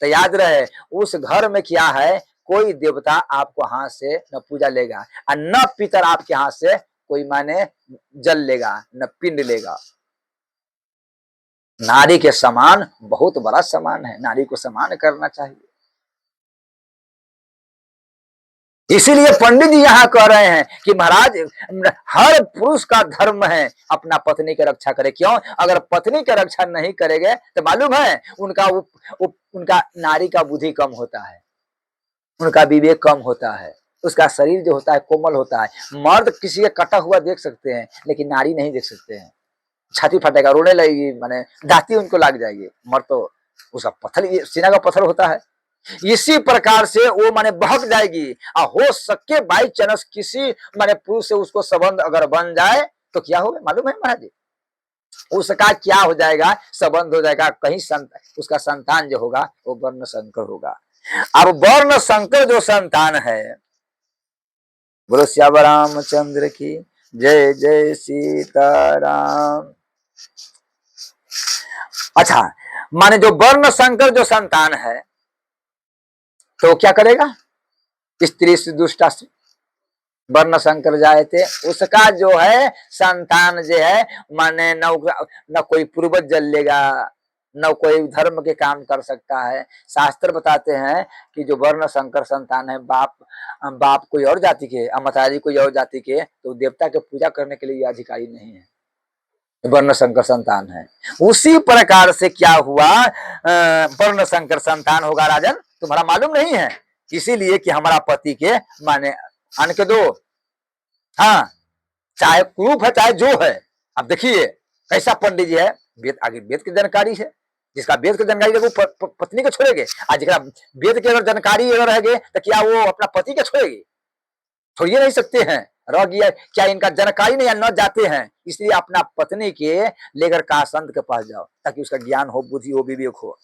तो याद रहे उस घर में क्या है, कोई देवता आपको हाथ से न पूजा लेगा और न पितर आपके हाथ से कोई माने जल लेगा न पिंड लेगा। नारी के समान बहुत बड़ा समान है, नारी को समान करना चाहिए। इसीलिए पंडित जी यहाँ कह रहे हैं कि महाराज हर पुरुष का धर्म है अपना पत्नी की रक्षा करे। क्यों? अगर पत्नी की रक्षा नहीं करेंगे तो मालूम है उनका नारी का बुद्धि कम होता है, उनका विवेक कम होता है, उसका शरीर जो होता है कोमल होता है। मर्द किसी का कटा हुआ देख सकते हैं लेकिन नारी नहीं देख सकते हैं, छाती फटेगा, रोने लगेगी, माने दाती उनको लग जाएगी। मर्द तो उसका पत्थर, सीना का पत्थर होता है। इसी प्रकार से वो माने बहक जाएगी और हो सके बाई चांस किसी माने पुरुष से उसको संबंध अगर बन जाए तो क्या होगा मालूम है महाराज जी? उसका क्या हो जाएगा, संबंध हो जाएगा, कहीं उसका संतान जो होगा वो वर्ण संकर होगा। अब वर्ण संकर जो संतान है, बोलो श्याम रामचंद्र की जय जय सीताराम। अच्छा, माने जो वर्ण संकर जो संतान है तो क्या करेगा, स्त्री से दुष्टा से वर्ण संकर जाए थे, उसका जो है संतान जो है माने न कोई पूर्वज जल लेगा, न कोई धर्म के काम कर सकता है। शास्त्र बताते हैं कि जो वर्ण संकर संतान है, बाप कोई और जाति के, माताजी कोई और जाति के, तो देवता के पूजा करने के लिए अधिकारी नहीं है, वर्ण संकर संतान है। उसी प्रकार से क्या हुआ, वर्ण संकर संतान होगा राजन, तुम्हारा मालूम नहीं है, इसीलिए कि हमारा पति के माने अन्न के दो, हाँ, चाहे कुरूप है चाहे जो है। अब देखिए कैसा पंडित जी है, वेद आगे वेद की जानकारी है, जिसका वेद की जानकारी है वो पत्नी को छोड़ेगे, आज वेद की अगर जानकारी अगर रहेगी तो क्या वो अपना पति को छोड़ेगी, छोड़ नहीं सकते हैं। रह गया क्या इनका जानकारी नहीं, न जाते हैं, इसलिए अपना पत्नी के लेकर का संत के पास जाओ ताकि उसका ज्ञान हो, बुद्धि हो, विवेक हो।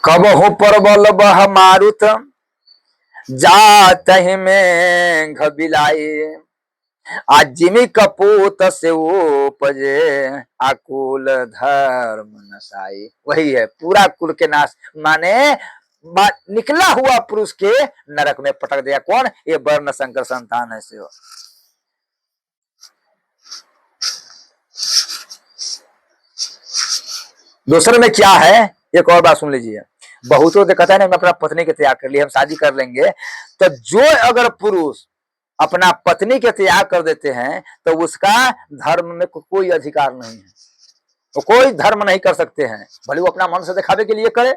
कब हो परबल बह मारुत जात में घबिलाए, आज जिमी कपूत से उपजे आकुल धर्म नसाई। वही है पूरा कुल के नाश, माने निकला हुआ पुरुष के नरक में पटक दिया। कौन? ये वर्ण संकर संतान है से। दूसरे में क्या है, एक और बात सुन लीजिए। बहुतों ने कहता है ना मैं अपना पत्नी के त्याग कर लिए, हम शादी कर लेंगे, तो जो अगर पुरुष अपना पत्नी के त्याग कर देते हैं तो उसका धर्म में कोई अधिकार नहीं है, तो कोई धर्म नहीं कर सकते हैं, भले वो अपना मन से दिखावे के लिए करे,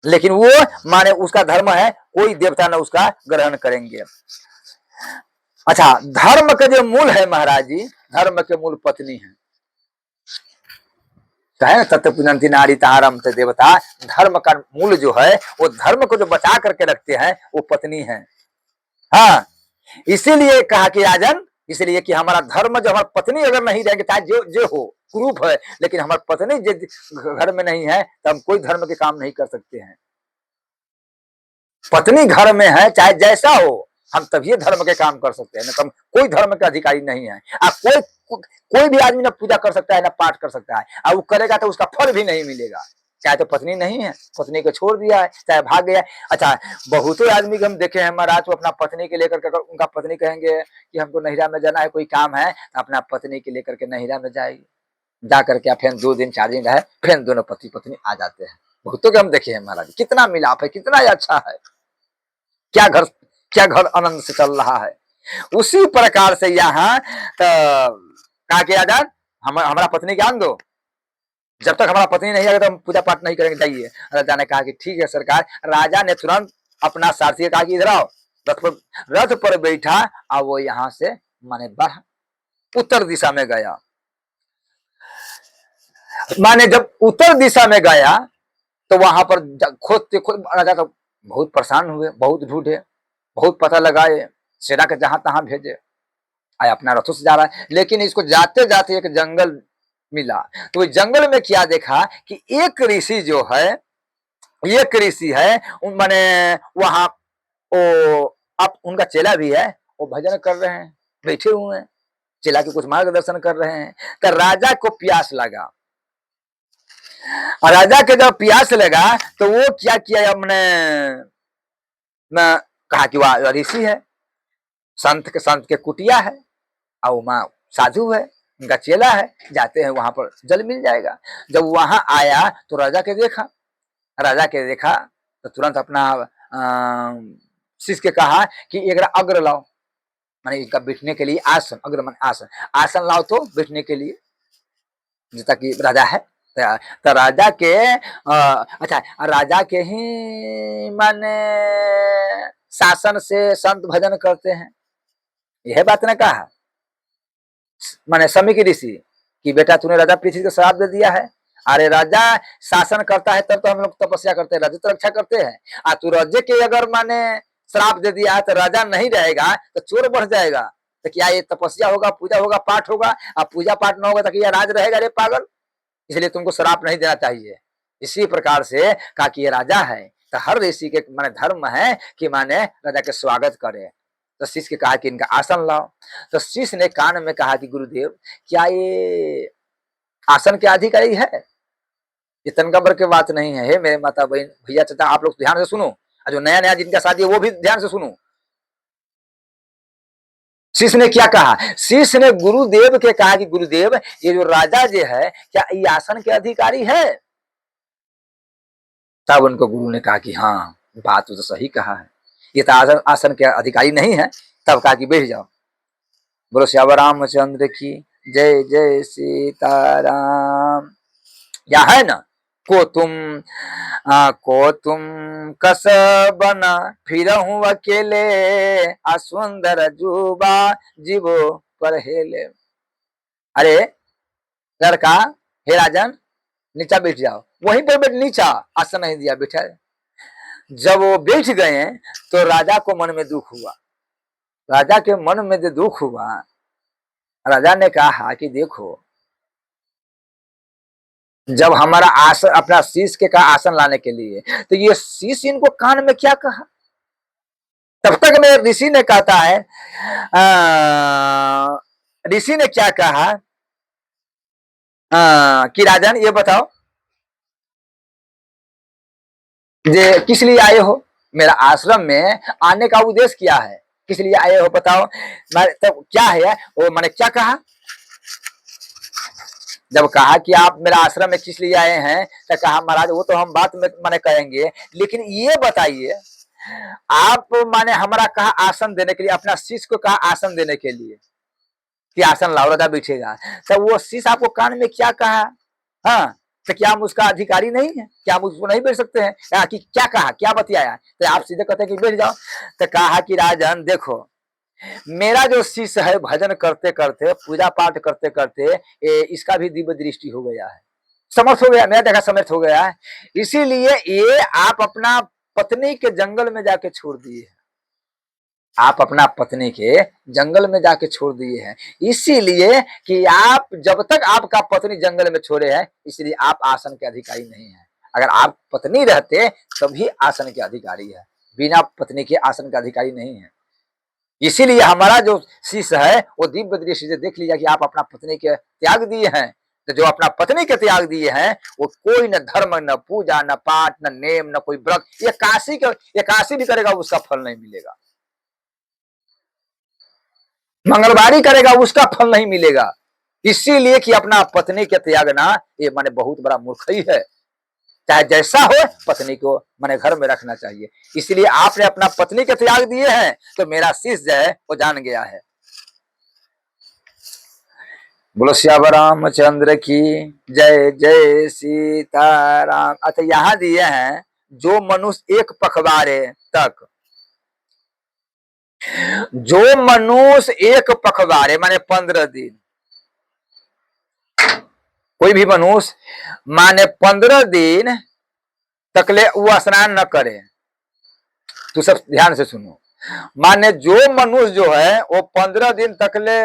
लेकिन वो माने उसका धर्म है, कोई देवता न उसका ग्रहण करेंगे। अच्छा, धर्म का जो मूल है महाराज जी, धर्म के मूल पत्नी है। कहे ना तत्व पुनंती नारी तारम ते देवता, धर्म का मूल जो है वो धर्म को जो बचा करके रखते हैं वो पत्नी है। हाँ, इसीलिए कहा कि राजन, इसलिए कि हमारा धर्म जो, हमारी पत्नी अगर नहीं रहेगी, चाहे जो जो हो कुरूप है, लेकिन हमारी पत्नी घर में नहीं है तो हम कोई धर्म के काम नहीं कर सकते हैं। पत्नी घर में है चाहे जैसा हो, हम तभी धर्म के काम कर सकते हैं, ना तो हम कोई धर्म के अधिकारी नहीं है। कोई भी आदमी ना पूजा कर सकता है ना पाठ कर सकता है, और वो करेगा तो उसका फल भी नहीं मिलेगा। चाहे तो पत्नी नहीं है, पत्नी को छोड़ दिया है, चाहे भाग गया। अच्छा, बहुतों आदमी को हम देखे हैं महाराज, वो अपना पत्नी के लेकर के, उनका पत्नी कहेंगे कि हमको नहिरा में जाना है, कोई काम है, तो अपना पत्नी के लेकर के नहिरा में जाएगी, जा करके फिर 2 दिन 4 दिन रहे, फिर दोनों पति पत्नी आ जाते हैं। बहुतों के हम देखे हैं महाराज, कितना मिलाप है, कितना अच्छा है, क्या घर आनंद से चल रहा है। उसी प्रकार से यहाँ तो कहा कि राजा हमारा पत्नी ज्ञान दो, जब तक हमारा पत्नी नहीं आएगा तो हम पूजा पाठ नहीं करेंगे, जाइए। राजा ने कहा कि ठीक है सरकार। राजा ने तुरंत अपना सारथी कहा कि इधर आओ, रथ पर बैठा, और वो यहाँ से माने बढ़ उत्तर दिशा में गया। माने जब उत्तर दिशा में गया तो वहां पर खोदते खोद राजा तो बहुत परेशान हुए, बहुत ढूंढे, बहुत पता लगाए, सेना के जहां तहां भेजे, आया अपना रथों से जा रहा है। लेकिन इसको जाते जाते एक जंगल मिला, तो जंगल में क्या देखा कि एक ऋषि जो है, एक ऋषि है, माने वहां वो अब उनका चेला भी है, वो भजन कर रहे हैं, बैठे हुए हैं, चेला के कुछ मार्गदर्शन कर रहे हैं। तो राजा को प्यास लगा, और राजा के जब प्यास लगा तो वो क्या किया, हमने कहा कि वह ऋषि है, संत के कुटिया है, और वहां साधु है, उनका चेला है, जाते हैं वहां पर जल मिल जाएगा। जब वहां आया तो राजा के देखा तो तुरंत अपना शिष्य के कहा कि एक अग्र लाओ, माने इनका बैठने के लिए आसन, अग्र माने आसन लाओ तो बैठने के लिए, जैसा कि राजा है। तो राजा के अच्छा, राजा के ही माने शासन से संत भजन करते हैं, यह बात ने कहा माने समी की ऋषि कि बेटा तूने राजा पृथ्वी को श्राप दे दिया है। अरे राजा शासन करता है तब तो हम लोग तपस्या करते हैं, राज्य तो रक्षा करते हैं। तू राज्य के अगर माने श्राप दे दिया है तो राजा नहीं रहेगा तो चोर बढ़ जाएगा, तो क्या ये तपस्या होगा, पूजा होगा, पाठ होगा? अब पूजा पाठ न होगा तो क्या राज रहेगा? रे पागल, इसलिए तुमको श्राप नहीं देना चाहिए। इसी प्रकार से कहा कि ये राजा है, तो हर ऋषि के माने धर्म है कि माने राजा के स्वागत करे। तो शिष्य के कहा कि इनका आसन लाओ। तो शिष्य ने कान में कहा कि गुरुदेव क्या ये आसन के अधिकारी है? ये तनका की बात नहीं है। हे मेरे माता बहन भैया चाचा, आप लोग ध्यान से सुनो, और जो नया नया जिनका शादी है वो भी ध्यान से सुनो। शिष्य ने क्या कहा? शिष्य ने गुरुदेव के कहा कि गुरुदेव ये जो राजा जो है क्या ये आसन के अधिकारी है? तब उनको गुरु ने कहा कि हाँ, बात तो सही कहा है, ये तो आसन के अधिकारी नहीं है। तब कहा कि बैठ जाओ। बोलो श्याम रामचंद्र की जय, जय सीताराम। या है ना, को तुम कस बना फिर हूँ अकेले, असुंदर जुबा जीवो पर हेले। अरे लड़का, हे राजन नीचा बैठ जाओ। वहीं पर बैठ, नीचा आसन नहीं दिया, बैठा। जब वो बैठ गए तो राजा को मन में दुख हुआ। राजा के मन में जो दुख हुआ, राजा ने कहा कि देखो, जब हमारा आसन अपना शीश के कहा आसन लाने के लिए, तो ये शीश इनको कान में क्या कहा? तब तक में ऋषि ने कहता है, ऋषि ने क्या कहा कि राजन ये बताओ जे किस लिए आए हो? मेरा आश्रम में आने का उद्देश्य क्या है? किस लिए आए हो बताओ? तब क्या है वो, मैंने क्या कहा? जब कहा कि आप मेरा आश्रम में किस लिए आए हैं, तो कहा महाराज वो तो हम बात में माने कहेंगे, लेकिन ये बताइए आप माने हमारा कहा आसन देने के लिए, अपना शिष्य को कहा आसन देने के लिए कि आसन लाओ, राजा बैठेगा। तो वो शिष्य आपको कान में क्या कहा? हाँ, तो क्या हम उसका अधिकारी नहीं है? क्या हम उसको नहीं बैठ सकते हैं? कि क्या कहा, क्या बतियाया? तो आप सीधे कहते हैं कि बैठ जाओ। तो कहा कि राजन देखो, मेरा जो शिष्य है भजन करते करते, पूजा पाठ करते करते इसका भी दिव्य दृष्टि हो गया है। समर्थ हो गया, मेरा देखा समर्थ हो गया है। इसीलिए ये आप अपना पत्नी के जंगल में जाके छोड़ दिए हैं, आप अपना पत्नी के जंगल में जाके छोड़ दिए हैं, इसीलिए कि आप जब तक आपका पत्नी जंगल में छोड़े हैं, इसलिए आप आसन के अधिकारी नहीं हैं। अगर आप पत्नी रहते तभी आसन के अधिकारी है, बिना पत्नी के आसन के अधिकारी नहीं है। इसीलिए हमारा जो शिष्य है वो दिव्य दृष्टि से देख लीजिए कि आप अपना पत्नी के त्याग दिए हैं। तो जो अपना पत्नी के त्याग दिए हैं वो कोई न धर्म, न पूजा, न पाठ, न नेम, न कोई व्रत, एकादशी भी करेगा उसका फल नहीं मिलेगा, मंगलवारी करेगा उसका फल नहीं मिलेगा। इसीलिए कि अपना पत्नी के त्यागना ये माने बहुत बड़ा मूर्खई है। चाहे जैसा हो पत्नी को माने घर में रखना चाहिए। इसलिए आपने अपना पत्नी के त्याग दिए हैं तो मेरा शिष्य जो है वो जान गया है। बोलो श्याम रामचंद्र की जय, जय सीताराम। अच्छा यहाँ दिए हैं, जो मनुष्य एक पखवाड़े तक, जो मनुष्य एक पखवाड़े माने 15 दिन, कोई भी मनुष्य माने 15 दिन तकले वो स्नान न करे। तो सब ध्यान से सुनो, माने जो मनुष्य जो है वो 15 दिन तकले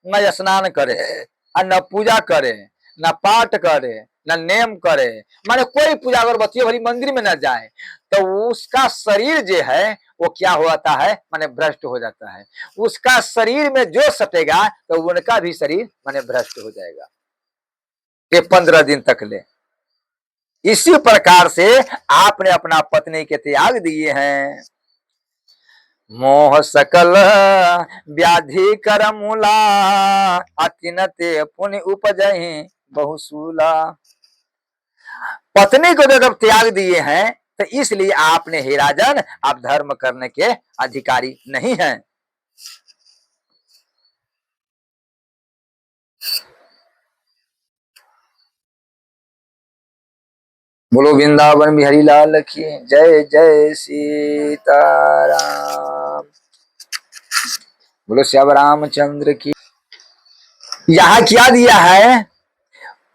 न स्नान करे, न पूजा करे, न पाठ करे, न नेम करे, माने कोई पूजा अगरबत्ती भरी मंदिर में न जाए, तो उसका शरीर जो है वो क्या होता है, माने भ्रष्ट हो जाता है। उसका शरीर में जो सटेगा तो उनका भी शरीर माने भ्रष्ट हो जाएगा, ये 15 दिन तक ले। इसी प्रकार से आपने अपना पत्नी के त्याग दिए हैं। मोह सकल व्याधि कर मूला, अतिनते पुण्य उपजहि बहुसूला। पत्नी को जब त्याग दिए हैं तो इसलिए आपने हे राजन आप धर्म करने के अधिकारी नहीं हैं। बोलो वृंदावन बिहारी लाल की जय, जय सीताराम। बोलो श्याम रामचंद्र की। यहाँ क्या दिया है,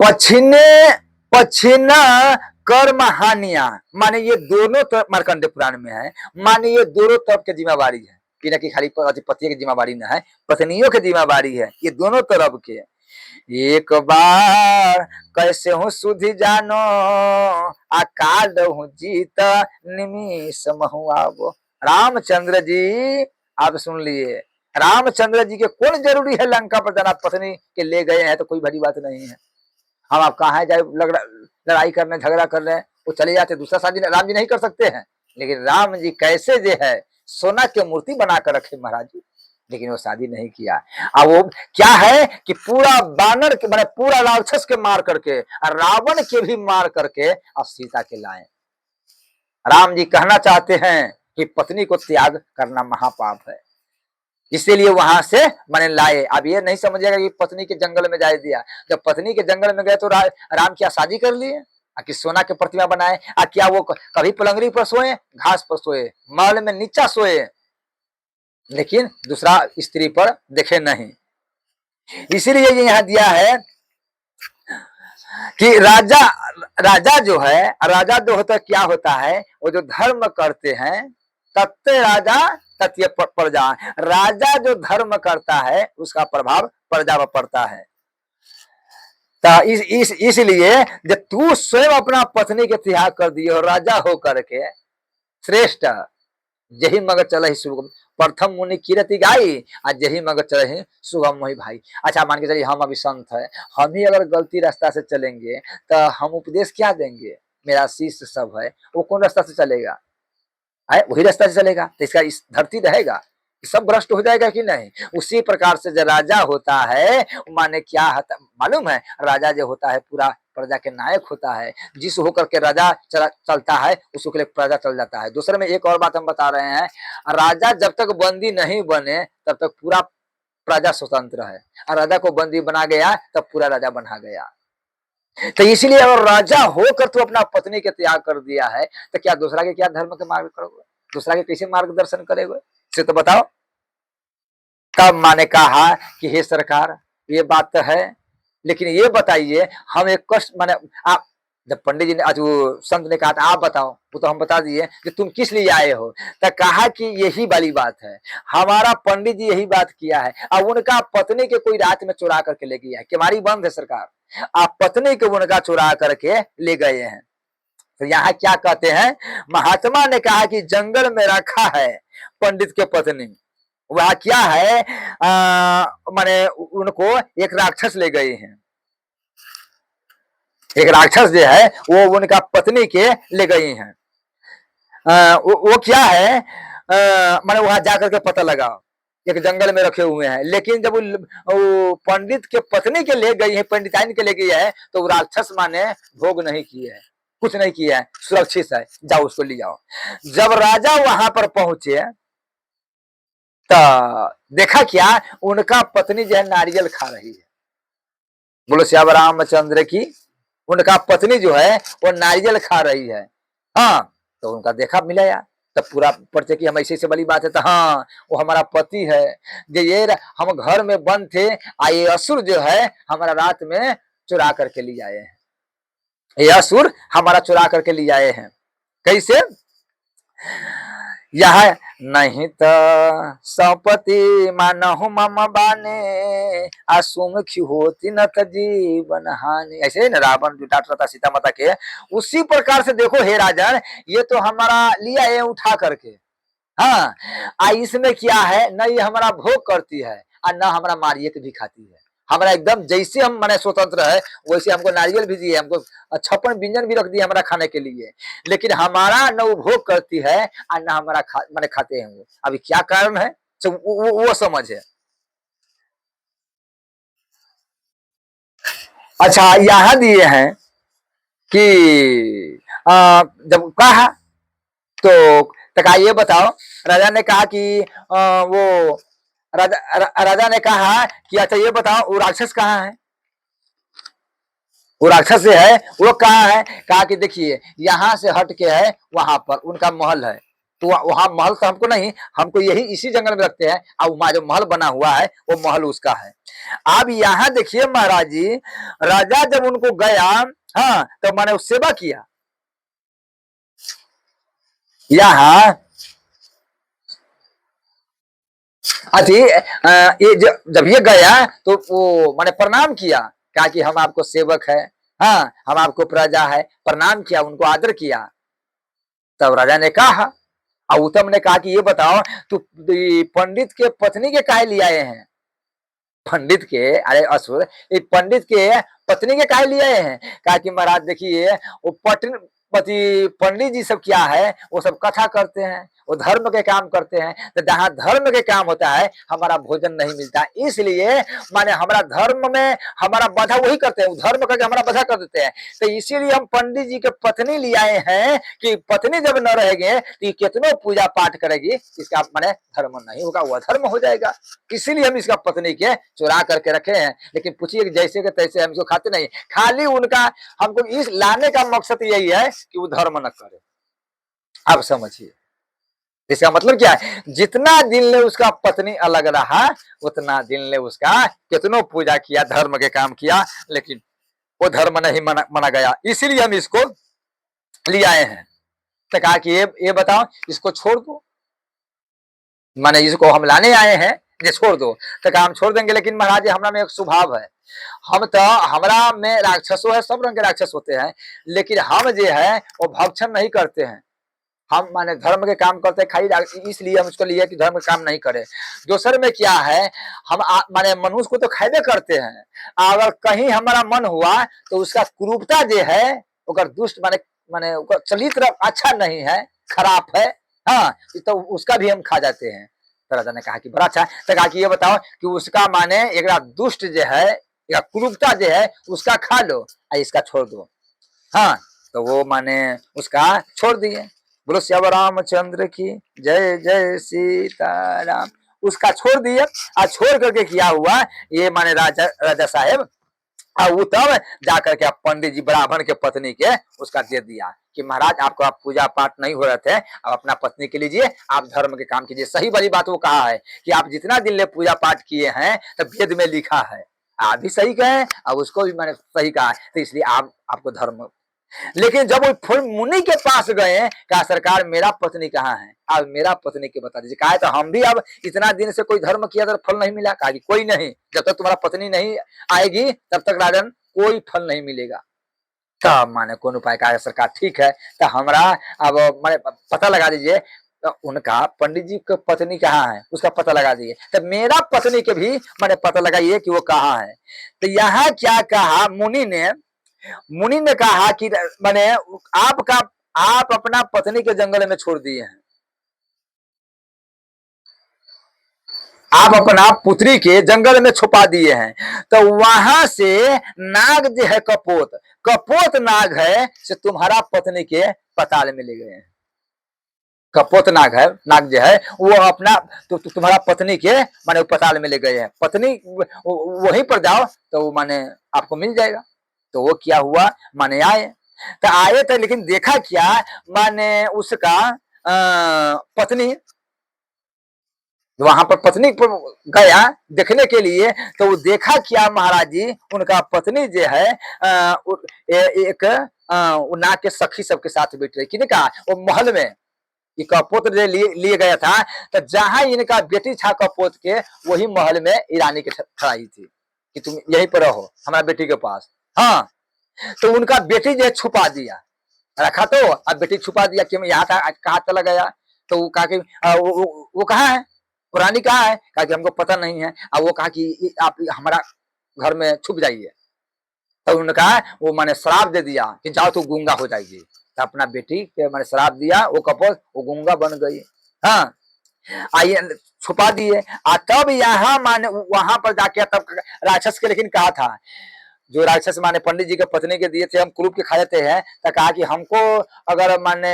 पछिने पछिना कर्म हानिया, माने ये दोनों तरफ मार्कंडे पुराण में है, माने ये दोनों तरफ की जिम्मेवारी है कि न कि खाली पति की जिम्मेवारी न है, पत्नियों की जिम्मेवारी है, ये दोनों तरफ के। एक बार कैसे हूँ सुधि जानो, अकाल हूँ जीत निमिष महुआवो। रामचंद्र जी आप सुन लिए, रामचंद्र जी के कौन जरूरी है लंका पर जाना, पत्नी के ले गए हैं तो कोई बड़ी बात नहीं है। हम आप कहा जाए लड़ाई करने, झगड़ा कर रहे हैं, वो चले जाते, दूसरा शादी राम जी नहीं कर सकते हैं। लेकिन राम जी कैसे जो है सोना की मूर्ति बनाकर रखे महाराज जी, लेकिन वो शादी नहीं किया। अब वो क्या है कि पूरा बानर के मैंने पूरा राक्षस के मार करके, रावण के भी मार करके और सीता के लाए। राम जी कहना चाहते हैं कि पत्नी को त्याग करना महापाप है, इसीलिए वहां से मैंने लाए। अब ये नहीं समझिएगा कि पत्नी के जंगल में जाए दिया, जब पत्नी के जंगल में गए तो राम क्या शादी कर लिए, कि सोना के प्रतिमा बनाए, क्या वो कभी पलंगड़ी पर सोए, घास पर सोए, महल में नीचा सोए, लेकिन दूसरा स्त्री पर देखे नहीं। इसीलिए यहाँ दिया है कि राजा राजा जो है, राजा जो होता क्या होता है, वो जो धर्म करते हैं तत्ते राजा तत्य प्रजा, राजा जो धर्म करता है उसका प्रभाव प्रजा पर पड़ता है। तो इसलिए जब तू स्वयं अपना पत्नी के त्याग कर दिए और राजा हो करके श्रेष्ठ, यही मगर चले सुगम, प्रथम मुनि कीरति गाई, आज यही मगर चले सुगम मोहि भाई। अच्छा मान के चलिए हम अभी संत है, हम ही अगर गलती रास्ता से चलेंगे तो हम उपदेश क्या देंगे, मेरा शिष्य सब है वो कौन रास्ता से चलेगा, है वही रास्ता से चलेगा, तो इसका इस धरती रहेगा, सब भ्रष्ट हो जाएगा कि नहीं। उसी प्रकार से जो राजा होता है माने क्या मालूम है, राजा जो होता है पूरा प्रजा के नायक होता है, जिस होकर के राजा चलता है उसको के लिए प्रजा चल जाता है। दूसरे में एक और बात हम बता रहे हैं, राजा जब तक बंदी नहीं बने तब तक पूरा प्रजा स्वतंत्र है, और राजा को बंदी बना गया तब पूरा राजा बना गया। तो इसलिए अगर राजा होकर तो अपना पत्नी के त्याग कर दिया है तो क्या दूसरा के क्या धर्म के मार्ग करोगे, दूसरा के कैसे मार्गदर्शन करेगे, से तो बताओ। तब माने कहा कि हे सरकार ये बात तो है, लेकिन ये बताइए, हम एक कष्ट माने आप जब पंडित जी ने आज वो संत ने कहा था आप बताओ, वो तो हम बता दिए कि तुम किस लिए आए हो, तो कहा कि यही वाली बात है, हमारा पंडित जी यही बात किया है। अब उनका पत्नी के कोई रात में चुरा करके ले गया है, केवाड़ी बंद है सरकार, आप पत्नी को उनका चुरा करके ले गए हैं। तो यहाँ क्या कहते हैं, महात्मा ने कहा कि जंगल में रखा है पंडित के पत्नी, वह क्या है माने उनको एक राक्षस ले गए हैं, एक राक्षस जो है वो उनका पत्नी के ले गई हैं। वो क्या है, माने वहां जाकर के पता लगा एक जंगल में रखे हुए हैं, लेकिन जब वो पंडित के पत्नी के ले गई है, पंडिताइन के ले गई है, तो वो राक्षस माने भोग नहीं किए है, कुछ नहीं किया है, सुरक्षित है, जाओ उसको ले जाओ। जब राजा वहां पर पहुंचे तो देखा क्या, उनका पत्नी जो है नारियल खा रही है। बोलो श्याम रामचंद्र की, उनका पत्नी जो है वो नारियल खा रही है। हाँ, तो उनका देखा मिलाया, तब पूरा परिचय की हम ऐसे बड़ी बात है, तो हाँ वो हमारा पति है, जो ये हम घर में बंद थे, ये असुर जो है हमारा रात में चुरा करके ले आए हैं, ये असुर हमारा चुरा करके ले आए हैं। कैसे, यह नहीं तो सपति मानहु मम बाने असुमुखी होती न जीवन हानि। ऐसे ही ना रावण जो डांट रहा था सीता माता के, उसी प्रकार से देखो हे राजन, ये तो हमारा लिया है उठा करके। हाँ, इसमें क्या है, न ये हमारा भोग करती है और न हमारा मारिए के भी खाती है, हमारा एकदम जैसे हम माने स्वतंत्र है वैसे हमको नारियल भी दिए, हमको 56 व्यंजन भी रख दिए हमारा खाने के लिए, लेकिन हमारा न वो भोग करती है और न हमारा माने खाते हैं वो। अभी क्या कारण है, तो वो समझ है। अच्छा, यहाँ दिए हैं कि जब कहा तो कहा ये बताओ, राजा ने कहा कि वो राजा ने कहा कि अच्छा ये बताओ वो राक्षस कहाँ है, वो राक्षस से है वो कहाँ है। कहा कि देखिए यहाँ से हट के है वहां पर उनका महल है, तो वहां महल तो हमको नहीं, हमको यही इसी जंगल में रखते हैं, और वहां जो महल बना हुआ है वो महल उसका है। अब यहाँ देखिए महाराज जी, राजा जब उनको गया, हाँ, तो मैंने सेवा किया। यहाँ ये जब ये गया तो वो मैंने प्रणाम किया, कहा कि हम आपको सेवक है, हाँ हम आपको प्रजा है, प्रणाम किया, उनको आदर किया। तब राजा ने कहा, और उत्तम ने कहा कि ये बताओ तू पंडित के पत्नी के काहे ले आए हैं, पंडित के, अरे असुर, ये पंडित के पत्नी के काहे लिए आए हैं। कहा कि महाराज देखिए वो पति पंडित जी सब क्या है, वो सब कथा करते हैं, वो धर्म के काम करते हैं, तो जहाँ धर्म के काम होता है हमारा भोजन नहीं मिलता, इसलिए माने हमारा धर्म में हमारा बाधा वही करते हैं, धर्म करके हमारा बाधा कर देते हैं, तो इसीलिए हम पंडित जी के पत्नी ले आए हैं कि पत्नी जब न रहेंगे तो कितनों पूजा पाठ करेगी, इसका माने धर्म नहीं होगा, वह धर्म हो जाएगा, इसीलिए हम इसका पत्नी के चुरा करके रखे हैं। लेकिन पूछिए जैसे के तैसे हम इसको खाते नहीं, खाली उनका हमको इस लाने का मकसद यही है कि वो धर्म न करे। आप समझिए इसका मतलब क्या है, जितना दिन ले उसका पत्नी अलग रहा उतना दिन ले उसका कितनों पूजा किया, धर्म के काम किया, लेकिन वो धर्म नहीं मना गया, इसीलिए हम इसको ले आए हैं। तो कहा कि ये बताओ इसको छोड़ दो, माने इसको हम लाने आए हैं, ये छोड़ दो। तो कहा हम छोड़ देंगे, लेकिन महाराज हमरा में एक स्वभाव है, हम तो हमरा में राक्षसों है, सब रंग के राक्षस होते हैं, लेकिन हम जो है वो भक्षण नहीं करते हैं, हम माने धर्म के काम करते हैं खाली, इसलिए हम उसको लिए कि धर्म के काम नहीं करे। दूसरे में क्या है, हम माने मनुष्य को तो खाइबे करते हैं, अगर कहीं हमारा मन हुआ तो उसका कुरूपता जो है, अगर दुष्ट माने माने चरित्र अच्छा नहीं है, खराब है, हाँ, तो उसका भी हम खा जाते हैं। तो राजा ने कहा कि बड़ा अच्छा, तो कहा कि ये बताओ कि उसका माने एक दुष्ट जो है या कुरूपता जो है उसका खा लो और इसका छोड़ दो। हाँ, तो वो माने उसका छोड़ दिए। बोलो श्याम रामचंद्र की जय, जय सीताराम। उसका छोड़ दिए, और छोड़ करके किया हुआ ये माने राजा साहेब, और वो तब जाकर के पंडित जी ब्राह्मण के पत्नी के उसका दे दिया कि महाराज आपको आप पूजा पाठ नहीं हो रहे थे, अब अपना पत्नी के लीजिए, आप धर्म के काम कीजिए। सही वाली बात वो कहा है कि आप जितना दिन ले पूजा पाठ किए हैं तो वेद में लिखा है, आप भी सही कहे और उसको भी मैंने सही कहा, तो इसलिए आपको धर्म। लेकिन जब वो फुल मुनि के पास गए, कहा सरकार मेरा पत्नी कहाँ है, अब मेरा पत्नी के बता दीजिए। कहा तो हम भी अब इतना दिन से कोई धर्म किया तो फल नहीं मिला। कहा कि कोई नहीं, जब तक तुम्हारा पत्नी नहीं आएगी तब तक राजन कोई फल नहीं मिलेगा। तब माने कौन उपाय, कहा सरकार ठीक है, तो हमारा अब माने पता लगा दीजिए। तो उनका पंडित जी की पत्नी कहाँ है उसका पता लगा दिए, तो मेरा पत्नी के भी मैंने पता लगाइए कि वो कहाँ है। तो यहाँ क्या कहा मुनि ने कहा कि मैंने आप अपना पत्नी के जंगल में छोड़ दिए हैं, आप अपना पुत्री के जंगल में छुपा दिए हैं। तो वहां से नाग जो है कपोत कपोत नाग है से तुम्हारा पत्नी के पताल में ले गए हैं। कपोत नाग है, नाग जो है वो अपना तुम्हारा पत्नी के माने पताल में ले गए हैं। पत्नी वहीं पर जाओ तो माने आपको मिल जाएगा। तो वो क्या हुआ, माने आए तो आए थे, लेकिन देखा क्या, माने उसका पत्नी वहां पर पत्नी पर गया देखने के लिए, तो वो देखा क्या महाराज जी, उनका पत्नी जो है एक वो नाग के सखी सबके साथ बैठ रही। किने कहा, वो महल में कपोत लिए गया था, तो जहां इनका बेटी था कपोत के, वही महल में ईरानी के ठहराई थी कि तुम यहीं पर रहो हमारा बेटी के पास। हाँ, तो उनका बेटी जो छुपा दिया, रखा तो अब बेटी छुपा दिया कि मैं यहाँ था, कहाँ चला गया। तो वो कहा कि वो कहाँ है, वो रानी कहाँ है, कहा कि हमको पता नहीं है। अब वो कहा कि आप हमारा घर में छुप जाइए। तो उन्होंने कहा, वो मैंने श्राप दे दिया कि जाओ तो गूंगा हो जाएगी। तो अपना बेटी के मैंने श्राप दिया, वो कपोत वो गूंगा बन गई। हाँ, आइए छुपा दिए। तब यहाँ माने वहां पर जाके तब राक्षस के लेकिन कहा था, जो राक्षस माने पंडित जी के पत्नी के दिए थे, हम कुलूप के खा जाते हैं, तो कहा कि हमको अगर माने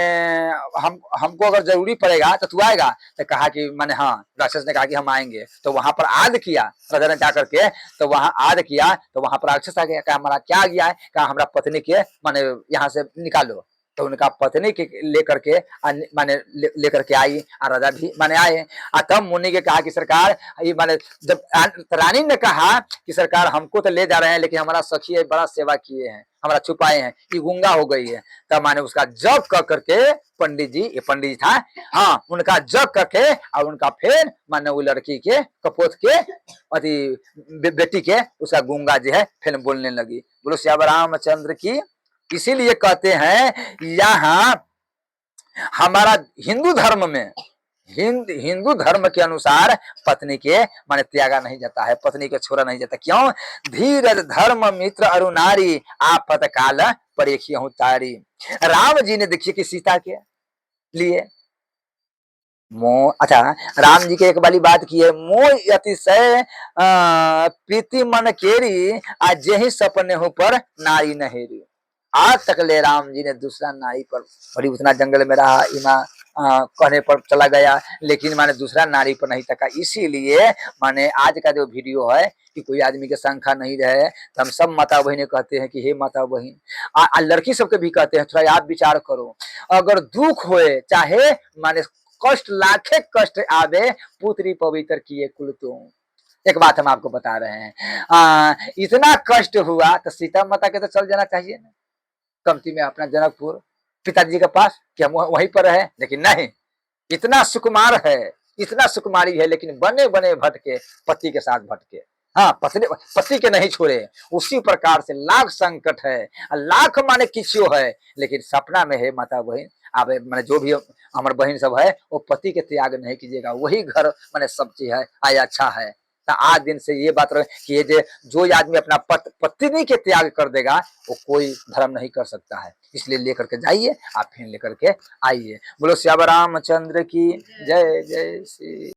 हमको अगर जरूरी पड़ेगा तो तू आएगा। तो कहा कि माने हाँ, राक्षस ने कहा कि हम आएंगे। तो वहां पर आद किया राजा ने जा करके, तो वहां आद किया, तो वहां पर राक्षस आ गया। कहा हमारा क्या आ गया है, कहा हमारा पत्नी के माने यहाँ से निकालो। तो उनका पत्नी के लेकर के माने लेकर के आई, और राजा भी माने आए। तब मुनि के कहा कि सरकार ये माने, जब रानी ने कहा कि सरकार हमको तो ले जा रहे हैं, लेकिन हमारा सखी है बड़ा सेवा किए हैं, हमारा छुपाए हैं, ये गूंगा हो गई है। तब माने उसका जग कर करके पंडित जी, ये पंडित जी था, हाँ, उनका जग करके और उनका फिर माने वो लड़की के कपोत के अति बेटी के उसका गूंगा जो है फिर बोलने लगी। बोलो श्याम रामचंद्र की। इसीलिए कहते हैं यहाँ हमारा हिंदू धर्म में हिंदू धर्म के अनुसार पत्नी के माने त्यागा नहीं जाता है, पत्नी के छोड़ा नहीं जाता। क्यों, धीरज धर्म मित्र अरु नारी आफत काल परेखियहु तारी। राम जी ने देखिए कि सीता के लिए मोह, अच्छा, राम जी के एक वाली बात की है, मोह अतिशय प्रीति मन केरी आज जेहि सपने हो पर नारी नहेरी। आज तक ले राम जी ने दूसरा नारी पर, बड़ी उतना जंगल में रहा, इमा कहने पर चला गया, लेकिन माने दूसरा नारी पर नहीं तका। इसीलिए माने आज का जो वीडियो है कि कोई आदमी के संख्या नहीं रहे, तो हम सब माता बहने कहते हैं कि हे माता बहन, लड़की सबके भी कहते हैं थोड़ा आप विचार करो, अगर दुख होए चाहे माने कष्ट लाखे कष्ट आवे, पुत्री पवित्र किए कुल तुम। एक बात हम आपको बता रहे हैं, इतना कष्ट हुआ तो सीता माता के तो चल जाना चाहिए ना, कमती में अपना जनकपुर पिताजी के पास कि हम वहीं पर रहे, लेकिन नहीं, इतना सुकुमार है, इतना सुकुमारी है, लेकिन बने बने भटके, पति के साथ भटके। हाँ, पति के नहीं छोड़े। उसी प्रकार से लाख संकट है, लाख माने किसियो है, लेकिन सपना में है माता बहन, अब मैंने जो भी हमारे बहन सब है, वो पति के त्याग नहीं कीजिएगा, वही घर मैंने सब चीज है आया अच्छा है। तो आज दिन से ये बात रहे कि ये जो आदमी अपना पत्नी के त्याग कर देगा, वो कोई धर्म नहीं कर सकता है। इसलिए लेकर के जाइए, आप फिर लेकर के आइए। बोलो श्याम रामचंद्र की जय। जय श्री